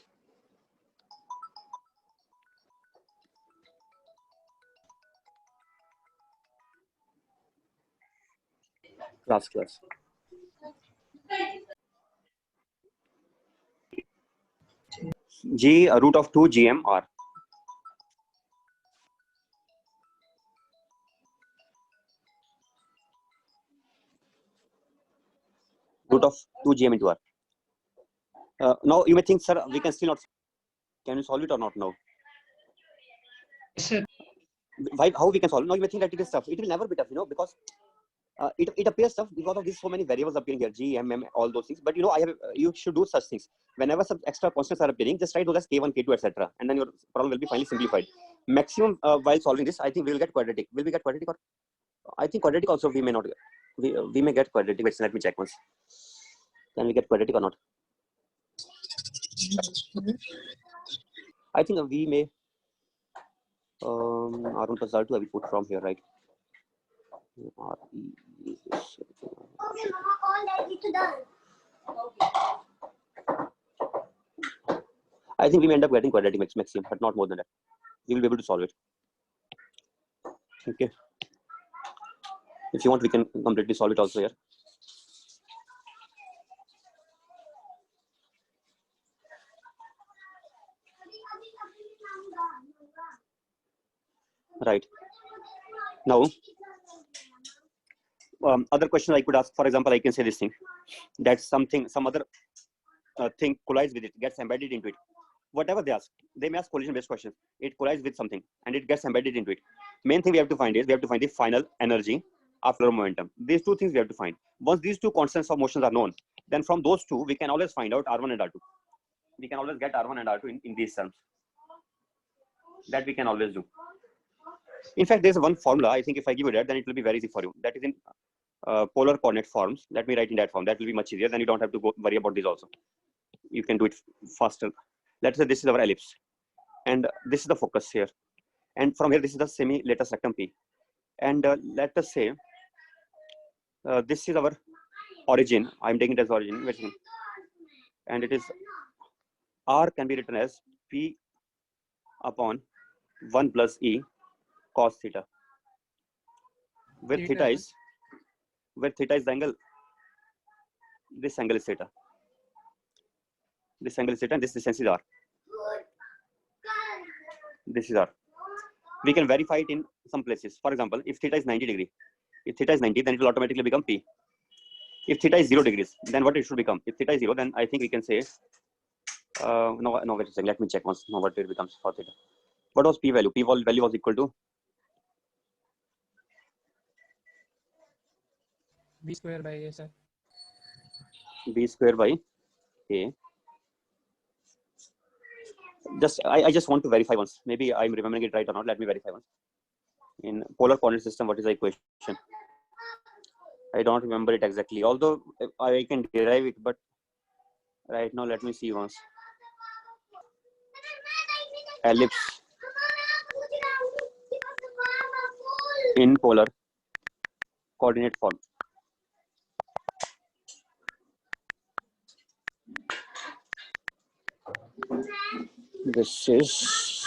Class. G root of 2 gm r. Root of 2 gm into r. Now you may think, sir, we can still not. Can you solve it or not now? Sir. Why? How we can solve it? Now you may think that it is tough. It will never be tough, because it appears tough because of these so many variables appearing here, g, m, all those things. But you should do such things. Whenever some extra constants are appearing, just write those as k1, k2, etc. And then your problem will be finally simplified. Maximum while solving this, I think we will get quadratic. Will we get quadratic, or I think quadratic also we may not. We may get quadratic. Wait, let me check once. Can we get quadratic or not? I think we may. R1 plus R2 I will put from here, right? I think we may end up getting quadratic maximum, but not more than that. We will be able to solve it. Okay. If you want, we can completely solve it also here. Right. Now, other question I could ask, for example, I can say this thing, that some other thing collides with it, gets embedded into it. Whatever they ask, they may ask collision-based questions. It collides with something and it gets embedded into it. Main thing we have to find is the final energy after momentum. These two things we have to find. Once these two constants of motions are known, then from those two we can always find out R1 and R2. We can always get R1 and R2 in these terms. That we can always do. In fact, there's one formula. I think if I give you that, then it will be very easy for you. That is in polar coordinate forms. Let me write in that form. That will be much easier. Then you don't have to worry about this also. You can do it faster. Let's say this is our ellipse, and this is the focus here. And from here, this is the semi-latus rectum P. And let us say this is our origin. I'm taking it as origin. And it is R can be written as P upon 1 plus E cos theta. Where theta is the angle. This angle is theta. This angle is theta, and this distance is R. This is R. We can verify it in some places. For example, if theta is 90 degree, then it will automatically become P. If theta is 0 degrees, then what it should become? If theta is 0, then I think we can say, no, wait a second. Let me check once. No, what it becomes for theta. What was P value? P value was equal to B square by A, sir. B square by A. I just want to verify once. Maybe I'm remembering it right or not. Let me verify once. In polar coordinate system, what is the equation? I don't remember it exactly. Although I can derive it, but right now let me see once. Ellipse in polar coordinate form. This is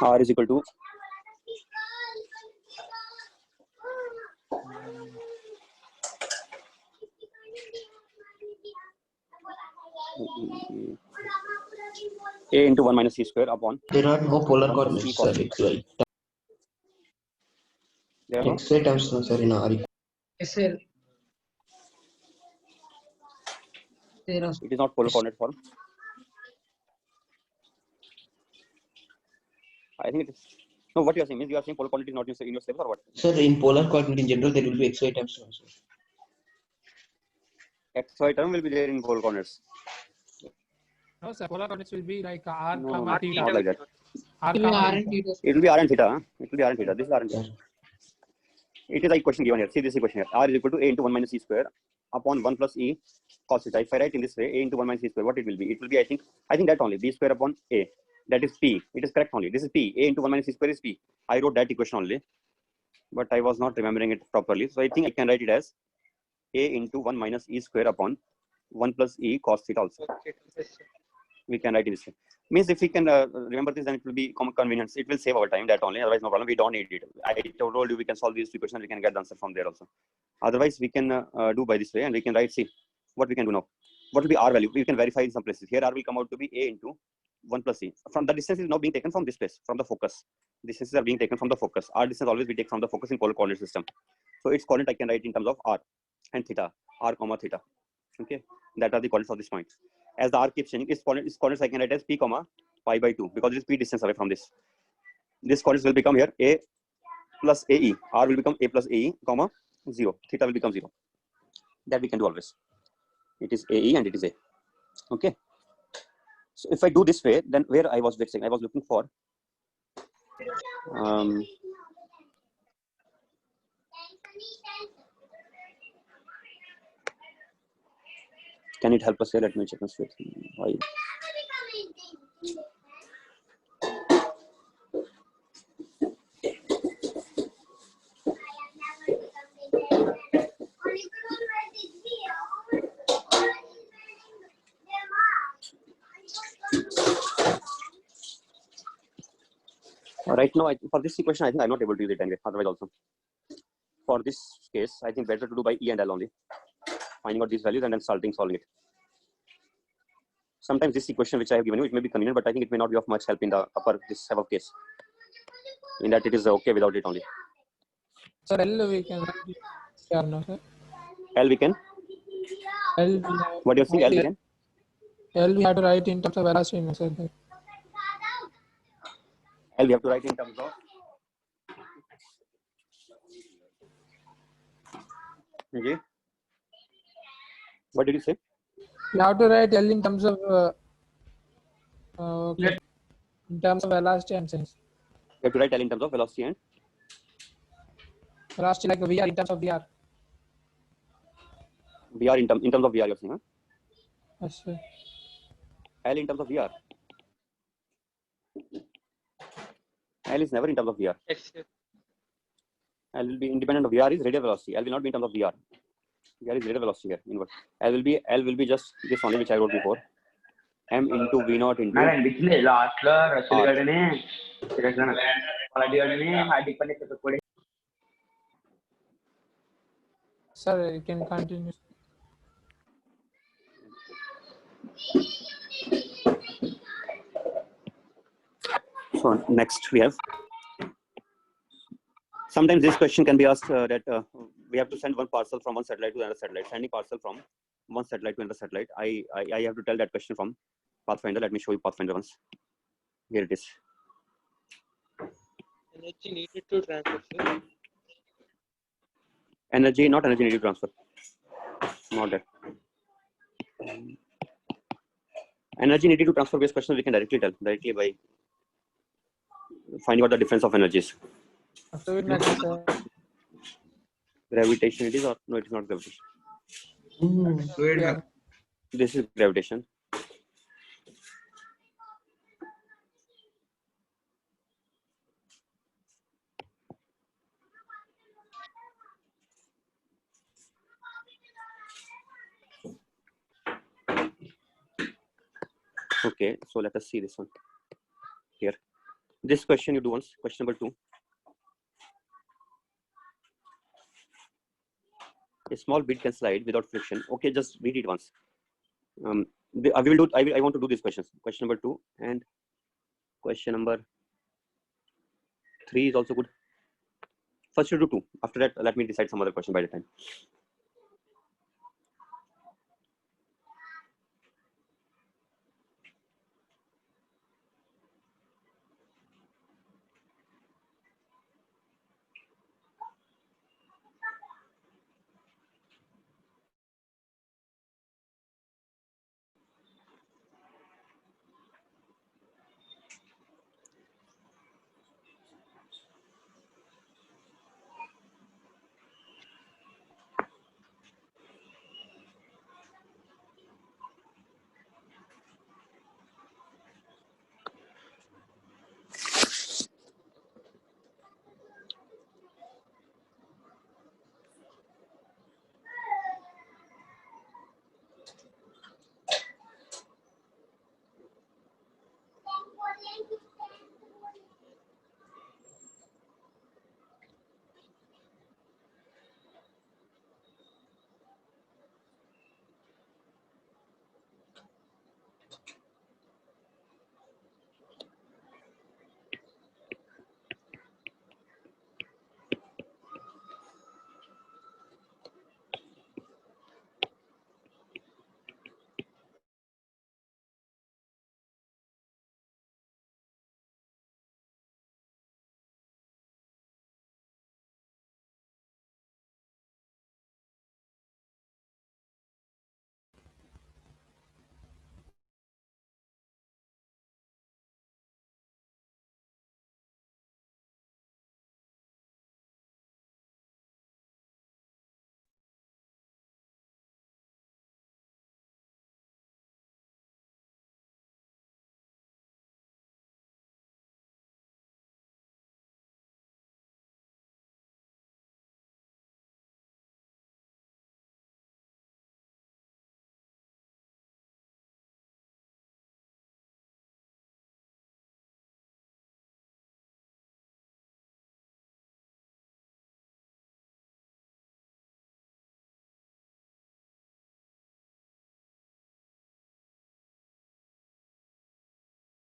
R is equal to A into 1 minus C square upon There are no polar 1 plus E coordinates, cos sir. theta. XY. There are no? XY terms, no, sir, in R. Yes, sir. There are It is not polar coordinate form. I think it is. No, what you are saying means you are saying polar coordinate is not in your syllabus or what? Sir, in polar coordinate in general, there will be XY terms also. XY term will be there in polar coordinates. No, sir. Polar coordinates will be like R, No, comma, not theta. like that. R, It will be comma, R and theta. theta. It will be R and theta. Huh? It will be R and theta. This is R and theta. Sir, It is like question given here. See this equation here. R is equal to A into 1 minus C square upon 1 plus E cos theta. If I write in this way, A into 1 minus C square, what it will be? It will be, I think that only, B square upon A. That is P. It is correct only. This is P. A into 1 minus C square is P. I wrote that equation only, but I was not remembering it properly. So I think I can write it as A into 1 minus E square upon 1 plus E cos theta also. Okay. Yes, sir. We can write in this way. Means if we can remember this, then it will be convenience. It will save our time, that only. Otherwise, no problem. We don't need it. I told you we can solve these two questions. We can get the answer from there also. Otherwise, we can do by this way, and we can write. See what we can do now. What will be R value? We can verify in some places. Here R will come out to be A into 1 plus E. From the distance is now being taken from this place, from the focus. Distances are being taken from the focus. R distance always we take from the focus in polar coordinate system. So its coordinate I can write in terms of R and theta. R comma theta. Okay, that are the coordinates of this point. As the R keeps changing, its coordinates I can write as P comma pi by 2 because it is P distance away from this. This coordinates will become here A plus AE. R will become A plus AE comma 0. Theta will become 0. That we can do always. It is AE and it is A. Okay. So if I do this way, then where I was fixing, I was looking for can it help us here? Let me check this with why. Right now, for this equation, I think I'm not able to use it anyway. Otherwise, also for this case, I think better to do by E and L only, finding out these values and then solving it. Sometimes this equation which I have given you, it may be convenient, but I think it may not be of much help in the upper this type of case. In that, it is okay without it only. Sir, L we can write it here, no, sir. L we can. L we What you're saying, L we can. L we have to write in terms of velocity, no, sir. L we have to write in terms of. Okay. What did you say? You have to write L in terms of okay. In terms of velocity and sense. You have to write L in terms of velocity and Velocity like VR in terms of VR. VR in terms of VR. You're saying, huh? Yes, sir. L in terms of VR. L is never in terms of VR. Yes, sir. L will be independent of VR is radial velocity. L will not be in terms of VR. VR is radial velocity here inward. L will be just this only which I wrote before. M into V naught into last లో Rasool R. గడని గడని Hardik Pandya చెప్పకూడదు. Sir, you can continue. So next we have. Sometimes this question can be asked that we have to send one parcel from one satellite to another satellite. Sending parcel from one satellite to another satellite. I have to tell that question from Pathfinder. Let me show you Pathfinder once. Here it is. Energy needed to transfer, sir. Energy, not energy needed to transfer. Not that. Energy needed to transfer based question we can directly by finding out the difference of energies. Fluid mechanics, sir. Gravitation it is, or no, it is not gravitation. fluid Yeah. This is gravitation. Okay, so let us see this one here. This question you do once. Question number 2. A small bead can slide without friction. Okay, just read it once. I want to do these questions. Question number 2 and question number 3 is also good. First you do 2. After that, let me decide some other question by the time.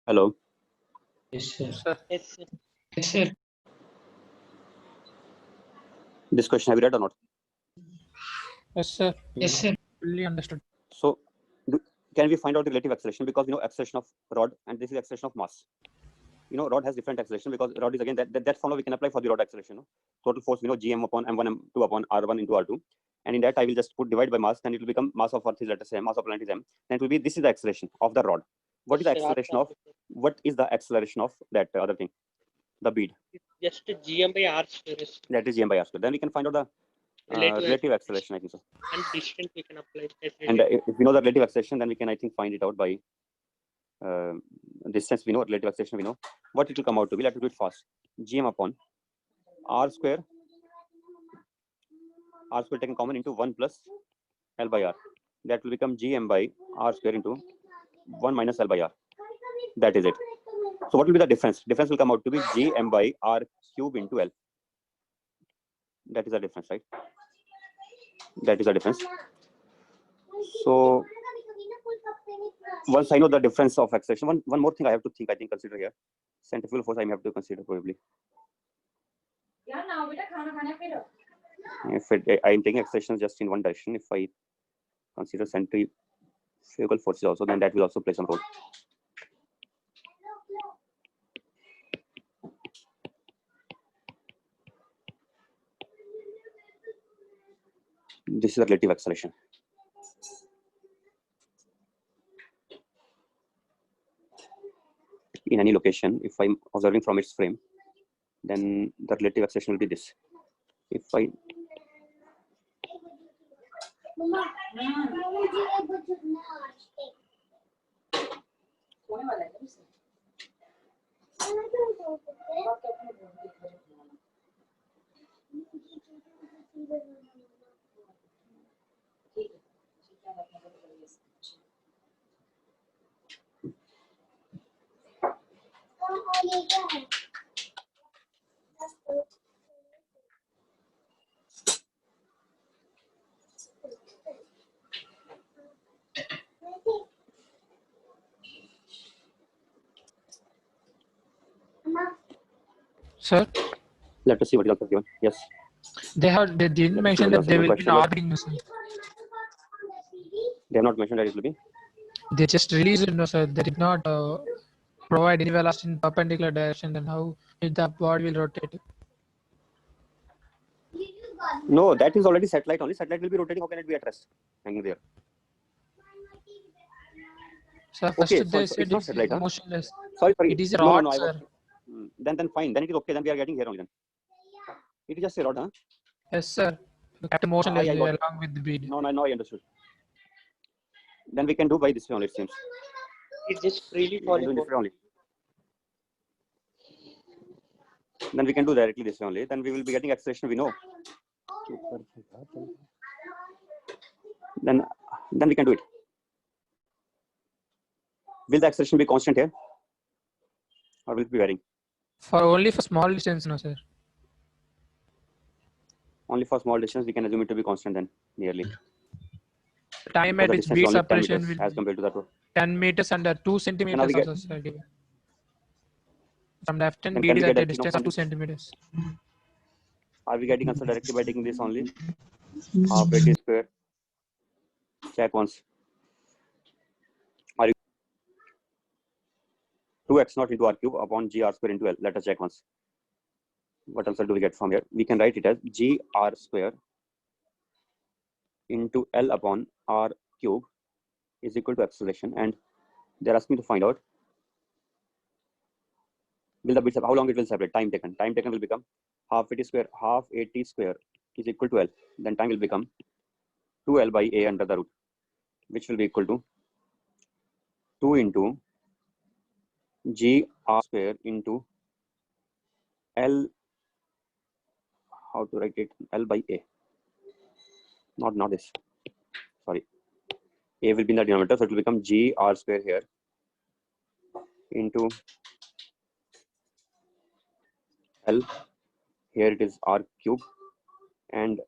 Hello. Yes, sir. Sir. Yes, sir. Yes, sir. This question have you read or not? Yes, sir. Yes, sir. Fully understood. So can we find out the relative acceleration? Because we know acceleration of rod and this is acceleration of mass. Rod has different acceleration because rod is again that formula we can apply for the rod acceleration. Total force, gm upon m1 m2 upon r1 into r2. And in that I will just put divide by mass, then it will become mass of earth is, let us say, mass of planet is m. Then it will be, this is the acceleration of the rod. What is the acceleration of, that other thing? The bead. Just gm by r square. That is gm by r square. Then we can find out the relative acceleration, I think so. And distance we can apply. And if we know the relative acceleration, then we can, I think, find it out by distance. We know relative acceleration. We know what it will come out to be. Let us do it fast. Gm upon r square taken common into 1 plus L by R. That will become Gm by R square into 1 minus L by R. That is it. So what will be the difference? Difference will come out to be Gm by R cube into L. That is the difference, right? That is the difference. So once I know the difference of acceleration, one more thing I have to consider here. Centrifugal force I may have to consider probably. If I am taking acceleration just in one direction, if I consider centrifugal forces also, then that will also play some role. This is the relative acceleration. In any location, if I'm observing from its frame, then the relative acceleration will be this. If I Sir, Let us see what is also given. Yes. they didn't mention that they will be orbiting, no, sir. They have not mentioned that it will be. They just released it, no, sir. They did not provide any velocity in perpendicular direction. Then how the body will rotate? No, that is already satellite only. Satellite will be rotating. How can it be at rest, hanging there? Sir, first Okay, they so said it's not it's satellite, huh? motionless. Sorry. It is a No, rod, I sir. was. Then fine. Then it is okay. Then we are getting here only. Then it is just a rod, huh? Yes, sir. Kept motionless I got it. along with the bead. No, I understood. Then we can do by this way only. It seems. It's just freely We can falling do this over. way only. Then we can do directly this way only. Then we will be getting acceleration. We know. Then we can do it. Will the acceleration be constant here, or will it be varying? Only for small distance, no, sir. Only for small distance, we can assume it to be constant then, nearly. The time Because at the which distance is bead only 10 separation meters will as compared to that. 10 meters under 2 centimeters we get- also, sir, given. From left hand Then bead can is we at get a that distance of 2 centimeters. Are we getting answer directly by taking this only? Half 80 square. Check once. Are you 2x naught into r cube upon g r square into L? Let us check once. What answer do we get from here? We can write it as g r square into L upon r cube is equal to acceleration, and they're asking to find out will the bits how long it will separate. Time taken will become half 80 square is equal to L. Then time will become 2L by A under the root, which will be equal to 2 into g r square into L. How to write it? L by A. Not this. Sorry. A will be in the denominator, so it will become g r square here into L. Here it is r cube and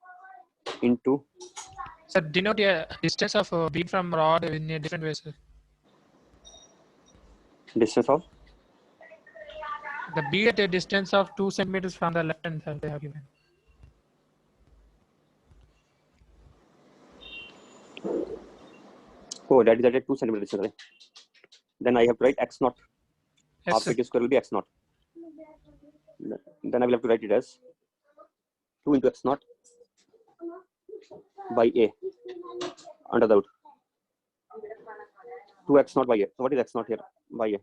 into. Sir, denote a distance of bead from rod in a different way, sir. Distance of The bead at a distance of 2 centimeters from the left hand side they have given. that is at a 2 centimeter distance. Right? Then I have to write x naught. Yes, Half sir. 80 square will be x naught. Then I will have to write it as 2 into x naught by A under the root. 2x naught by A. So what is x naught here by A?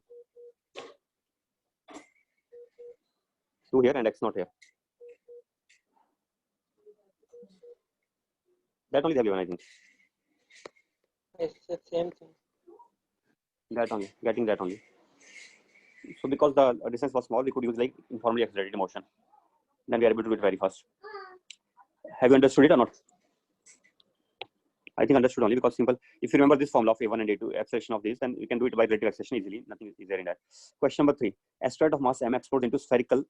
2 here and x naught here. That only they have given, I think. It's the same thing. That only, getting that only. So because the distance was small, we could use like informally accelerated motion. Then we are able to do it very fast. Have you understood it or not? I think understood only because simple. If you remember this formula of A1 and A2 acceleration of these, then you can do it by relative acceleration easily. Nothing is there in that. Question number 3. Asteroid of mass m explodes into spherical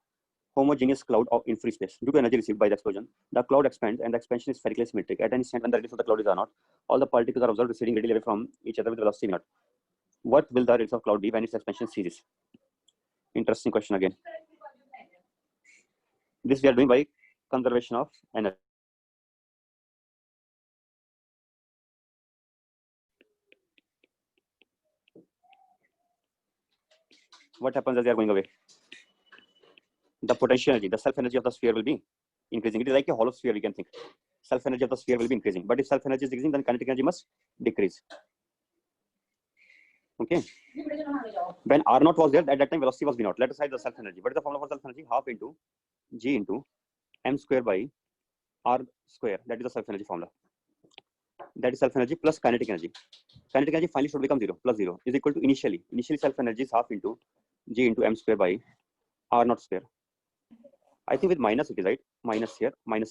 homogeneous cloud in free space. Due to energy received by the explosion, the cloud expands and the expansion is spherically symmetric. At any instant when the radius of the cloud is r naught, all the particles are observed receding radially away from each other with velocity v naught. What will the radius of cloud be when its expansion ceases? Interesting question again. This we are doing by conservation of energy. What happens as they are going away? The potential energy, the self energy of the sphere will be increasing. It is like a hollow sphere, we can think. Self energy of the sphere will be increasing. But if self energy is decreasing, then kinetic energy must decrease. Okay. When R naught was there, at that time velocity was V naught. Let us write the self energy. What is the formula for self energy? Half into G into M square by R square. That is the self energy formula. That is self energy plus kinetic energy. Kinetic energy finally should become 0 plus 0 is equal to initially. Initially self energy is half into G into M square by R naught square. I think with minus it is right. Minus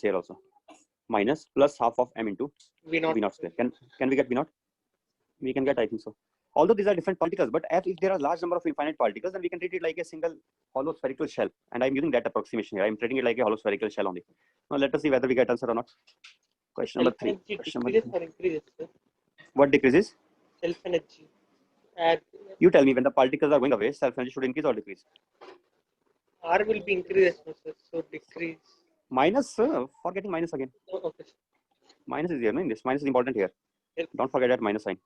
here also. Minus plus half of M into V naught. V naught square. Can we get V naught? We can get, I think so. Although these are different particles, but if there are large number of infinite particles, then we can treat it like a single hollow spherical shell. And I'm using that approximation here. I'm treating it like a hollow spherical shell only. Now let us see whether we get answer or not. Question number 3. Self-energy Question number decreases 3. or increases, sir? What decreases? Self-energy. Add You tell me, when the particles are going away, self-energy should increase or decrease? R will be increased, no, sir. So decrease. Minus, forgetting minus again. Oh, okay, sir. Minus is here, no? This minus is important here. Yes. Don't forget that minus sign.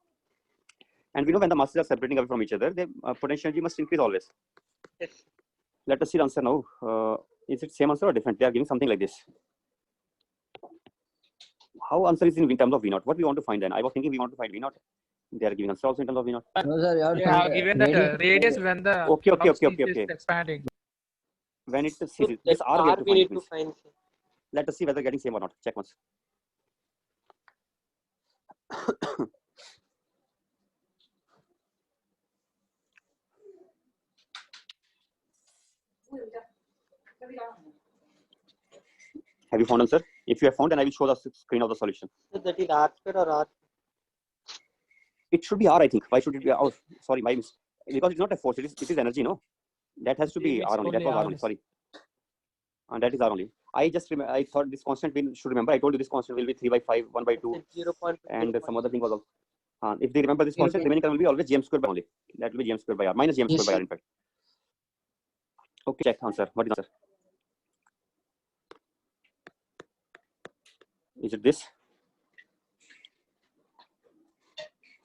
And we know when the masses are separating away from each other, the potential energy must increase always. Yes. Let us see the answer now. Is it same answer or different? They are giving something like this. How answer is in terms of V0? What we want to find then? I was thinking we want to find V0. They are giving answer also in terms of V0. No, sir, you have to Yeah, find, given that radius when the Okay. velocity is expanding. When it So ceases, that this R we have to we find. need to Please. find, sir. Let us see whether getting same or not. Check once. Have you found answer? If you have found, then I will show the screen of the solution. So that is R square or R? It should be R, I think. Why should it be? Oh, sorry, my mistake. Because it's not a force. It is energy, no? That has to be It's R only. That only was R R. only. Sorry. And that is R only. I thought this constant we should remember. I told you this constant will be 3 by 5, 1 by 2, 0.5. and some other thing was also. If they remember this constant, remaining term will be always gm square by only. That will be gm square by R minus gm Yes, square by R sir. in fact. Okay, check answer. What is answer? Is it this?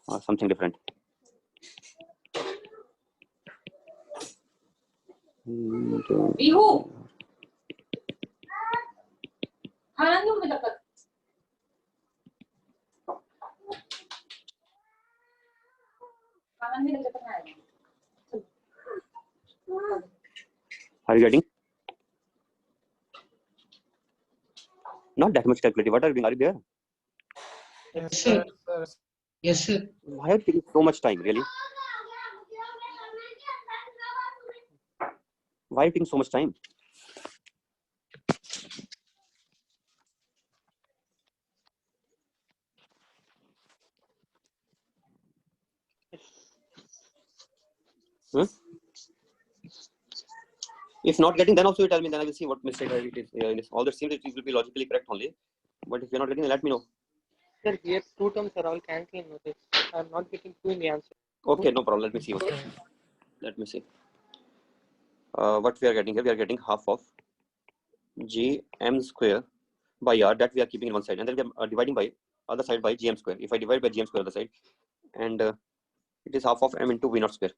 Or something different? Are you getting? Not that much calculated. What are you doing? Are you there? Yes, Sir. sir. Yes, sir. Why are you taking so much time, really? Why are you taking so much time? If not getting, then also you tell me. Then I will see what mistake it is. All that seems it will be logically correct only. But if you're not getting, then let me know. Sir, here 2 terms are all cancelling. Notice. I'm not getting 2 in the answer. Okay, no problem. Let me see. Let me see. What we are getting here, we are getting half of gm square by R that we are keeping in one side, and then we are dividing by other side by gm square. If I divide by gm square other side, and it is half of m into v0 square.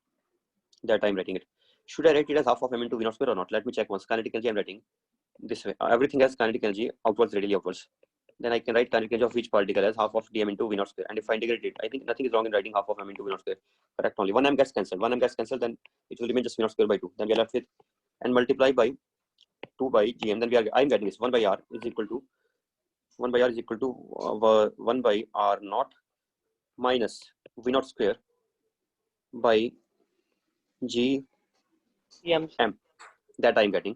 That I'm writing it. Should I write it as half of m into v0 square or not? Let me check once. Kinetic energy I'm writing this way. Everything has kinetic energy outwards, radially outwards. Then I can write kinetic energy of each particle as half of dm into v0 square. And if I integrate it, I think nothing is wrong in writing half of m into v0 square. Correct only. One m gets cancelled. One m gets cancelled, then it will remain just v0 square by 2. Then we are left with and multiply by 2 by gm. Then I'm getting this 1 by r is equal to 1 by r is equal to 1 by r naught minus v0 square by g M. m. That I'm getting,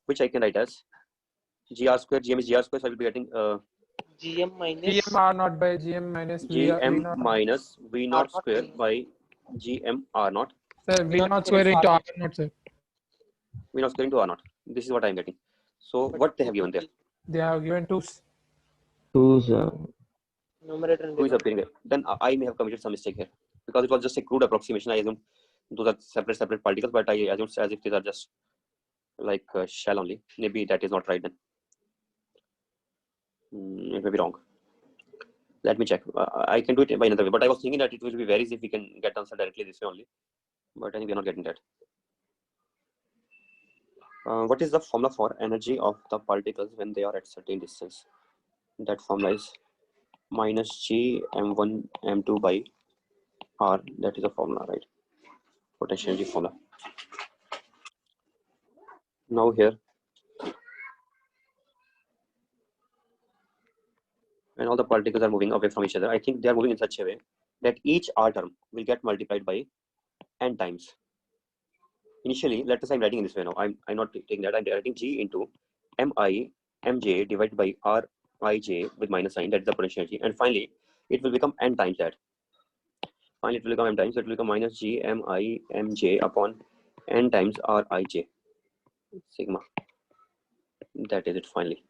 which I can write as gr square. Gm is gr square, so I will be getting GM minus GM R naught by GM minus gm V naught. minus v naught R naught square by- by gm r naught. Sir, V naught square into R naught, sir. V naught square into r naught. This is what I'm getting. So what they have given there? They have given 2. numerator and Who is denominator. appearing there? Then I may have committed some mistake here because it was just a crude approximation. I assumed those are separate particles, but I assumed as if these are just like shell only. Maybe that is not right then. It may be wrong. Let me check. I can do it by another way, but I was thinking that it will be very easy if we can get answer directly this way only. But I think we are not getting that. What is the formula for energy of the particles when they are at certain distance? That formula is minus g m1 m2 by r. That is the formula, right? Potential energy formula. Now here, when all the particles are moving away from each other, I think they are moving in such a way that each r term will get multiplied by n times. Initially, let us say I'm writing in this way now. I'm not taking that. I'm writing g into mi mj divided by rij with minus sign. That is the potential energy. And finally, it will become n times that. Finally, it will become m times. So it will become minus g m I m j upon n times r I j sigma. That is it finally.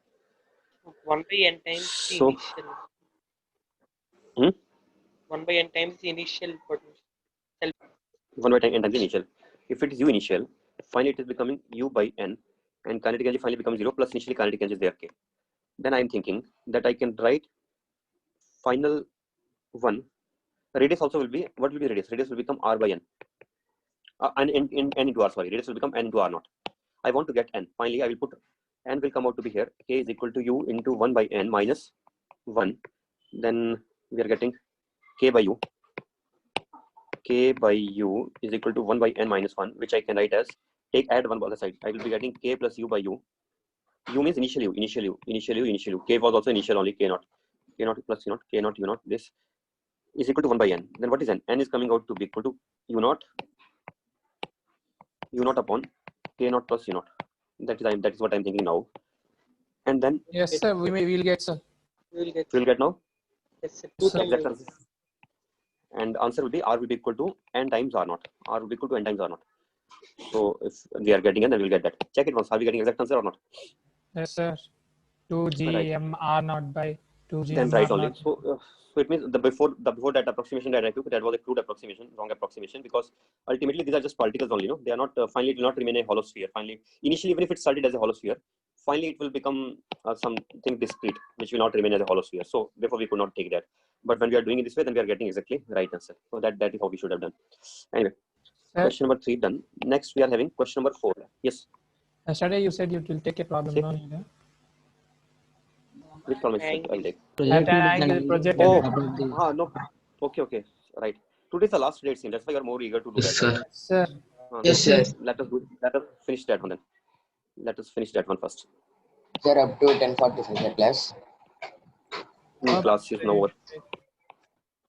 1 by n times the So, initial. hmm? 1 by n times the initial potential. 1 by n times the initial. If it is u initial, finally it is becoming u by n, and kinetic energy finally becomes 0 plus initially kinetic energy is there k. Then I am thinking that I can write final one. Radius also will be, what will be radius? Radius will become r by n. N into r, sorry. Radius will become n into r naught. I want to get n. Finally, I will put n will come out to be here. K is equal to u into 1 by n minus 1. Then we are getting k by u. K by u is equal to 1 by n minus 1, which I can write as, add one on the side. I will be getting k plus u by u. U means initial u, initial u, initial u, initial u. K was also initial only, k naught. K naught plus u naught, k naught, u naught. This is equal to 1 by n. Then what is n? N is coming out to be equal to u naught upon k naught plus u naught. That is what I'm thinking now. And then Yes, sir. We'll get, sir. We will get. we'll get now. Yes, sir. 2 Sir, term Exact will- answer. And answer will be r will be equal to n times r naught. R will be equal to n times r naught. So if we are getting n, then we'll get that. Check it once. Are we getting exact answer or not? yes, sir. 2g r naught by 2g Then m right r only. naught. So it means the before that approximation that I took, that was a crude approximation, wrong approximation, because ultimately these are just particles only. They are not finally it will not remain a hollow sphere. Finally, initially even if it started as a hollow sphere, finally it will become something discrete, which will not remain as a hollow sphere. So therefore we could not take that. But when we are doing it this way, then we are getting exactly right answer. So that is how we should have done. Anyway, Sir, question number 3 done. Next we are having question number 4. Yes. yesterday you said you will take a problem. See? No need, huh? Which problem is Angle. I'll take? At an Projected angle and projected. Oh, about the no. Okay. Right. Today is the last day, it seems. That's why you are more eager to do Yes, that, sir. right? Sir, Yes, sir. Let us finish that one then. Let us finish that one first. Sir, up to 10:45 the class. up Class is now over.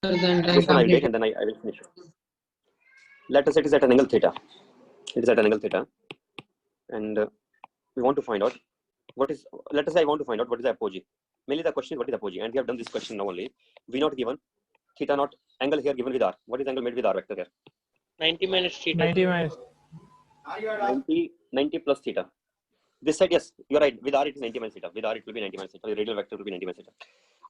then This one I'll complete take and then I will finish it. Let us say it is at an angle theta. It is at an angle theta. And we want to find out what is, let us say I want to find out what is the apogee. Mainly the question is what is apogee, and we have done this question now only. V naught given, theta naught, angle here given with r. What is angle made with r vector here? 90 minus theta. 90 minus. 90 plus theta. This side, yes, you're right. With r it is 90 minus theta. With r it will be 90 minus theta. The radial vector will be 90 minus theta.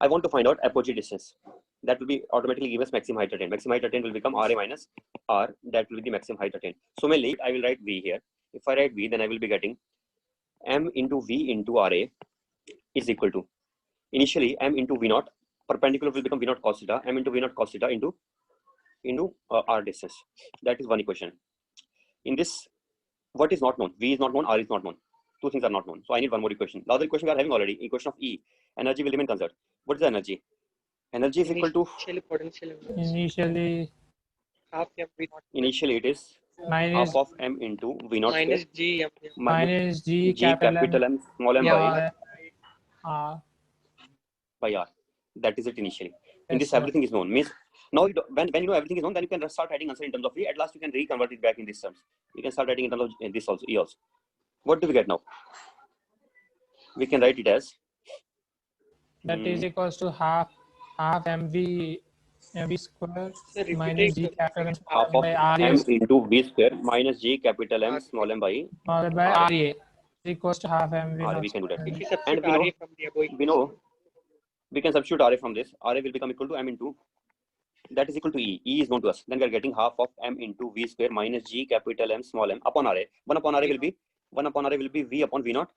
I want to find out apogee distance. That will be automatically give us maximum height attained. Maximum height attained will become ra minus r. That will be the maximum height attained. So mainly I will write v here. If I write v, then I will be getting m into v into ra is equal to, initially m into v naught, perpendicular will become v naught cos theta, m into v naught cos theta into r distance. That is one equation. In this, what is not known? V is not known, r is not known. Two things are not known. So I need one more equation. The other equation we are having already, equation of E. Energy will remain conserved. What is the energy? Energy is equal to, Initially potential. Initially Half m v naught initially it is minus half of m into v naught minus square g m. minus g g capital M small m by r. r. That is it initially. In Yes, this, sir. everything is known. Means now when you know everything is known, then you can start writing answer in terms of E. At last you can reconvert it back in these terms. You can start writing in terms of this also, E also. What do we get now? We can write it as That is equals to half mv square Sir, repeat minus it. g capital M half small of m by r m is into v square minus g capital M small m by smaller by r. ra is equals to half mv R. naught We can do that. If we And substitute we know, RA from the above we can substitute RA from this. RA will become equal to m into, that is equal to E. E is known to us. Then we are getting half of m into v square minus g capital M small m upon RA. 1 upon RA will be v upon v naught.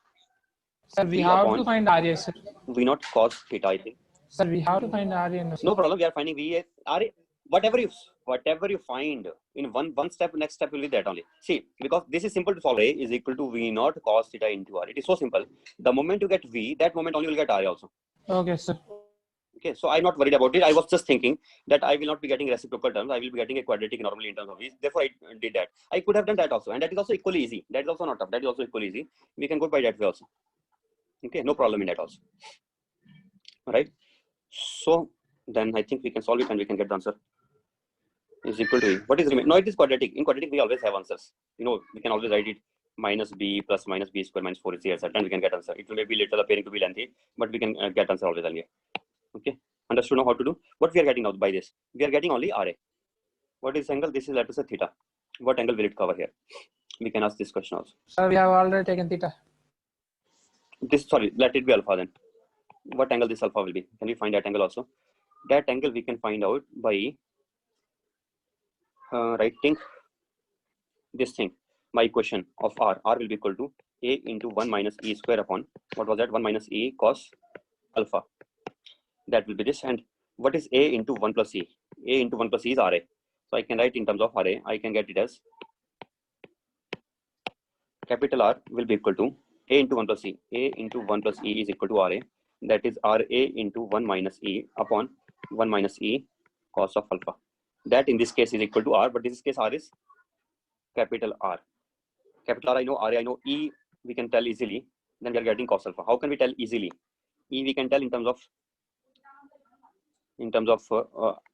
Sir, we V have upon to find ra, sir. v naught cos theta, I think. Sir, we have to find ra. No, sir. No problem. We are finding v as RA. Whatever you find in one step, next step will be that only. See, because this is simple to solve. A is equal to v naught cos theta into R. It is so simple. The moment you get v, that moment only you will get RA also. Okay, sir. Okay, so I'm not worried about it. I was just thinking that I will not be getting reciprocal terms. I will be getting a quadratic normally in terms of v. Therefore, I did that. I could have done that also, and that is also equally easy. That is also not tough. That is also equally easy. We can go by that way also. Okay, no problem in that also. All right. So then I think we can solve it and we can get the answer. Is equal to E. What is remain? No, it is quadratic. In quadratic, we always have answers. We can always write it minus b plus minus b square minus 4 is here, and we can get answer. It will maybe little appearing to be lengthy, but we can get answer always earlier. Okay, understood now how to do? What we are getting now by this? We are getting only RA. What is angle? This is, let us say, theta. What angle will it cover here? We can ask this question also. Sir, we have already taken theta. This, sorry, let it be alpha then. What angle this alpha will be? Can we find that angle also? That angle we can find out by writing this thing. My equation of r. R will be equal to a into 1 minus e square upon, what was that? 1 minus e cos alpha. That will be this. And what is a into 1 plus e? A into 1 plus e is Ra. So I can write in terms of Ra. I can get it as capital R will be equal to a into 1 plus e. A into 1 plus e is equal to Ra. That is Ra into 1 minus e upon 1 minus e cos of alpha. That in this case is equal to r, but in this case r is capital R. Capital R I know, Ra I know, e we can tell easily. Then we are getting cos alpha. How can we tell easily? E we can tell in terms of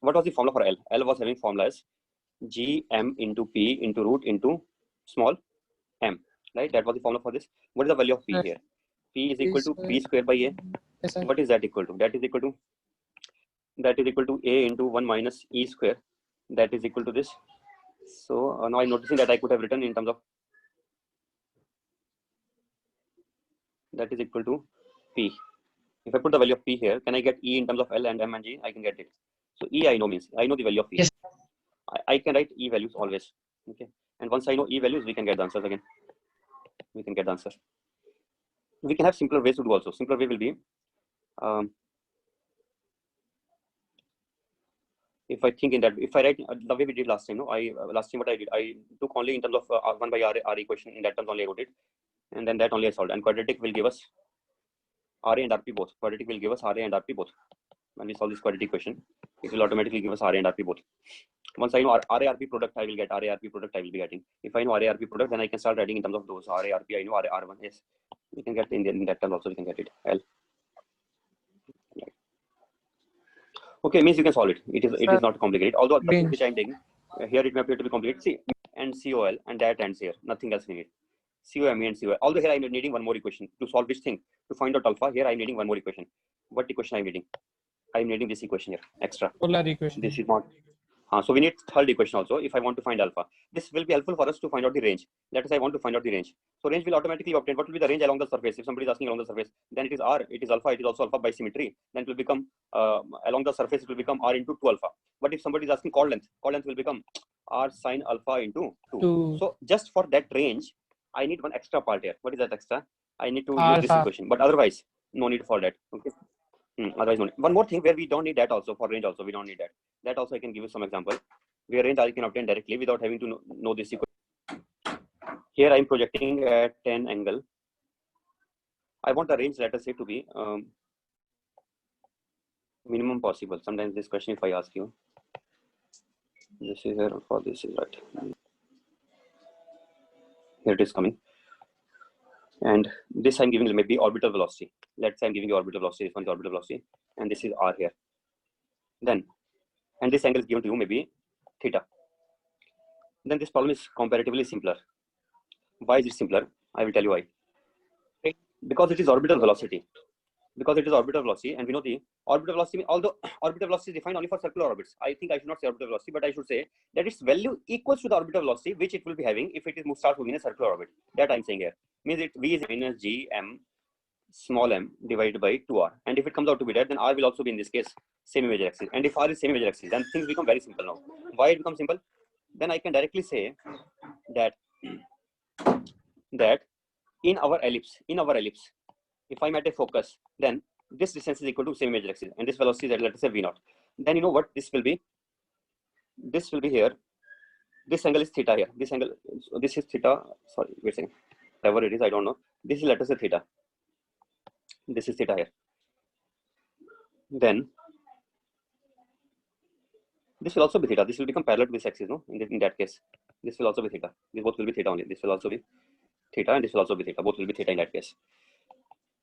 what was the formula for L? L was having formula as gm into p into root into small m, right? That was the formula for this. What is the value of p Yes. here? P is equal to p square by a. Yes, sir. What is that equal to? That is equal to a into 1 minus e square. That is equal to this. So now I'm noticing that I could have written in terms of that is equal to p. If I put the value of p here, can I get e in terms of L and m and g? I can get it. So e I know means I know the value of p. Yes. I can write e values always. Okay. And once I know e values, we can get the answers again. We can get the answer. We can have simpler ways to do also. Simpler way will be if I think in that, if I write the way we did last time, no, last time what I did, I took only in terms of 1 by r equation. In that terms only I wrote it, and then that only I solved. And quadratic will give us Ra and Rp both. Quadratic will give us Ra and Rp both. When we solve this quadratic equation, it will automatically give us Ra and Rp both. Once I know Ra Rp product, I will get Ra Rp product. I will be getting. If I know Ra Rp product, then I can start writing in terms of those Ra Rp. I know Ra R1. Yes, we can get in that term also. We can get it L. Okay, means you can solve it. It is not complicated. Although the thing which I am taking here, it may appear to be complicated. See, and COL and that ends here. Nothing else in it. COME and COL. Although here I am needing one more equation to solve which thing, to find out alpha. Here I am needing one more equation. What equation I am needing? I am needing this equation here extra. Polar equation. This is not. So we need third equation also if I want to find alpha. This will be helpful for us to find out the range. Let us say I want to find out the range. So range will automatically obtain. What will be the range along the surface? If somebody is asking along the surface, then it is R, it is alpha, it is also alpha by symmetry. Then it will become along the surface, it will become R into 2 alpha. But if somebody is asking chord length will become R sine alpha into 2. So just for that range, I need one extra part here. What is that extra? I need to use this equation. But otherwise, no need for that. Okay. Otherwise, no need. One more thing where we don't need that also, for range also, we don't need that. That also I can give you some example. Where range I can obtain directly without having to know this equation. Here I am projecting at an angle. I want the range, let us say, to be minimum possible. Sometimes this question, if I ask you, this is here for this is right. Here it is coming. And this I'm giving maybe orbital velocity. Let's say I'm giving you orbital velocity, this one is orbital velocity, and this is R here. Then, and this angle is given to you maybe theta. Then this problem is comparatively simpler. Why is it simpler? I will tell you why. Because it is orbital velocity. Because it is orbital velocity, and we know the orbital velocity, although orbital velocity is defined only for circular orbits. I think I should not say orbital velocity, but I should say that its value equals to the orbital velocity which it will be having if it is starts moving in a circular orbit. That I'm saying here. Means it V is minus G M small m divided by 2r. And if it comes out to be that, then R will also be in this case same major axis. And if R is same major axis, then things become very simple now. Why it becomes simple? Then I can directly say that in our ellipse, if I'm at a focus, then this distance is equal to same major axis, and this velocity is at, let us say, v0. Then you know what this will be? This will be here. This angle is theta here. This angle, this is theta. Sorry, wait a second. Whatever it is, I don't know. This is, let us say, theta. This is theta here. Then this will also be theta. This will become parallel to this axis, no? In that case, this will also be theta. These both will be theta only. This will also be theta, and this will also be theta. Both will be theta in that case.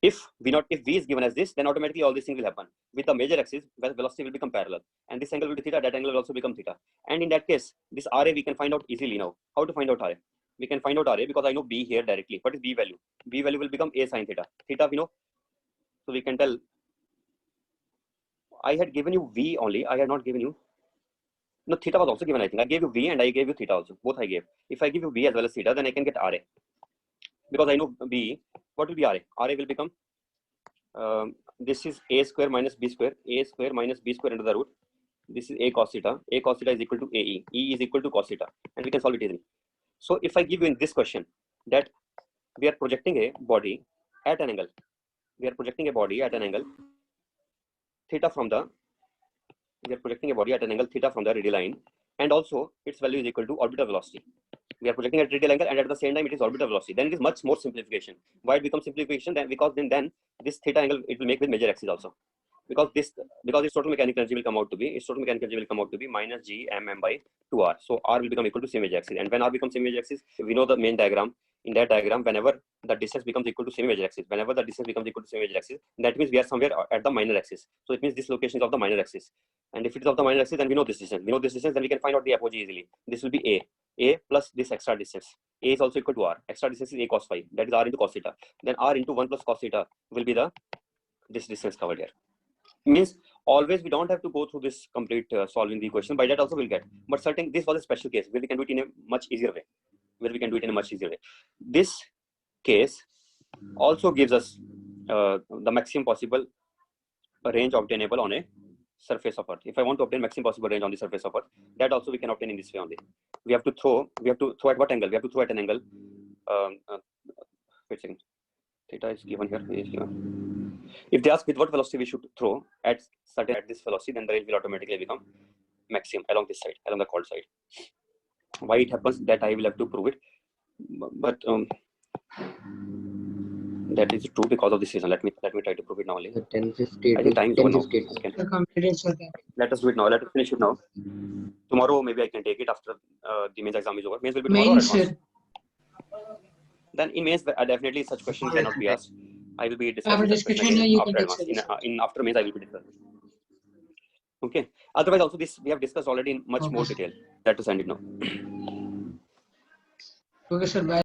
If V is given as this, then automatically all these things will happen. With the major axis, velocity will become parallel, and this angle will be theta. That angle will also become theta. And in that case, this Ra we can find out easily now. How to find out Ra? We can find out Ra because I know B here directly. What is B value? B value will become A sine theta. Theta we know, so we can tell. I had given you V only. I had not given you No, theta was also given, I think. I gave you V and I gave you theta also. Both I gave. If I give you V as well as theta, then I can get RA. Because I know B, what will be RA? RA will become, this is A square minus B square. A square minus B square under the root. This is A cos theta. A cos theta is equal to AE. E is equal to cos theta. And we can solve it easily. So if I give you in this question that we are projecting a body at an angle. We are projecting a body at an angle theta from the, we are projecting a body at an angle theta from the radial line, and also its value is equal to orbital velocity. We are projecting at radial angle and at the same time it is orbital velocity. Then it is much more simplification. Why it becomes simplification? Then because then this theta angle it will make with major axis also. Because its total mechanical energy will come out to be minus G mm by 2r. So r will become equal to same major axis. And when r becomes same major axis, we know the main diagram. In that diagram, whenever the distance becomes equal to same major axis, that means we are somewhere at the minor axis. So it means this location is of the minor axis. And if it is of the minor axis, then we know this distance. Then we can find out the apogee easily. This will be A plus this extra distance. A is also equal to r. Extra distance is A cos phi. That is r into cos theta. Then r into 1 plus cos theta will be this distance covered here. Means always we don't have to go through this complete solving the equation. By that also we'll get. But certain this was a special case where we can do it in a much easier way. This case also gives us the maximum possible range obtainable on a surface of Earth. If I want to obtain maximum possible range on the surface of Earth, that also we can obtain in this way only. We have to throw at what angle? We have to throw at an angle. Wait a second. Theta is given here. Is given. If they ask with what velocity we should throw at this velocity, then the range will automatically become maximum along this side, along the cold side. Why it happens, that I will have to prove it. But that is true because of this reason. Let me try to prove it now only. 10:58. I think time is over now. 10:58. Okay. Let us do it now. Let us finish it now. Tomorrow maybe I can take it after the mains exam is over. Mains will be tomorrow or advanced? Then in mains, definitely such questions cannot be asked. I will be discussing such questions after advanced. After mains, I will be discussing. Okay. Otherwise, also this we have discussed already in much more detail. Let us end it now. Okay, sir. Bye.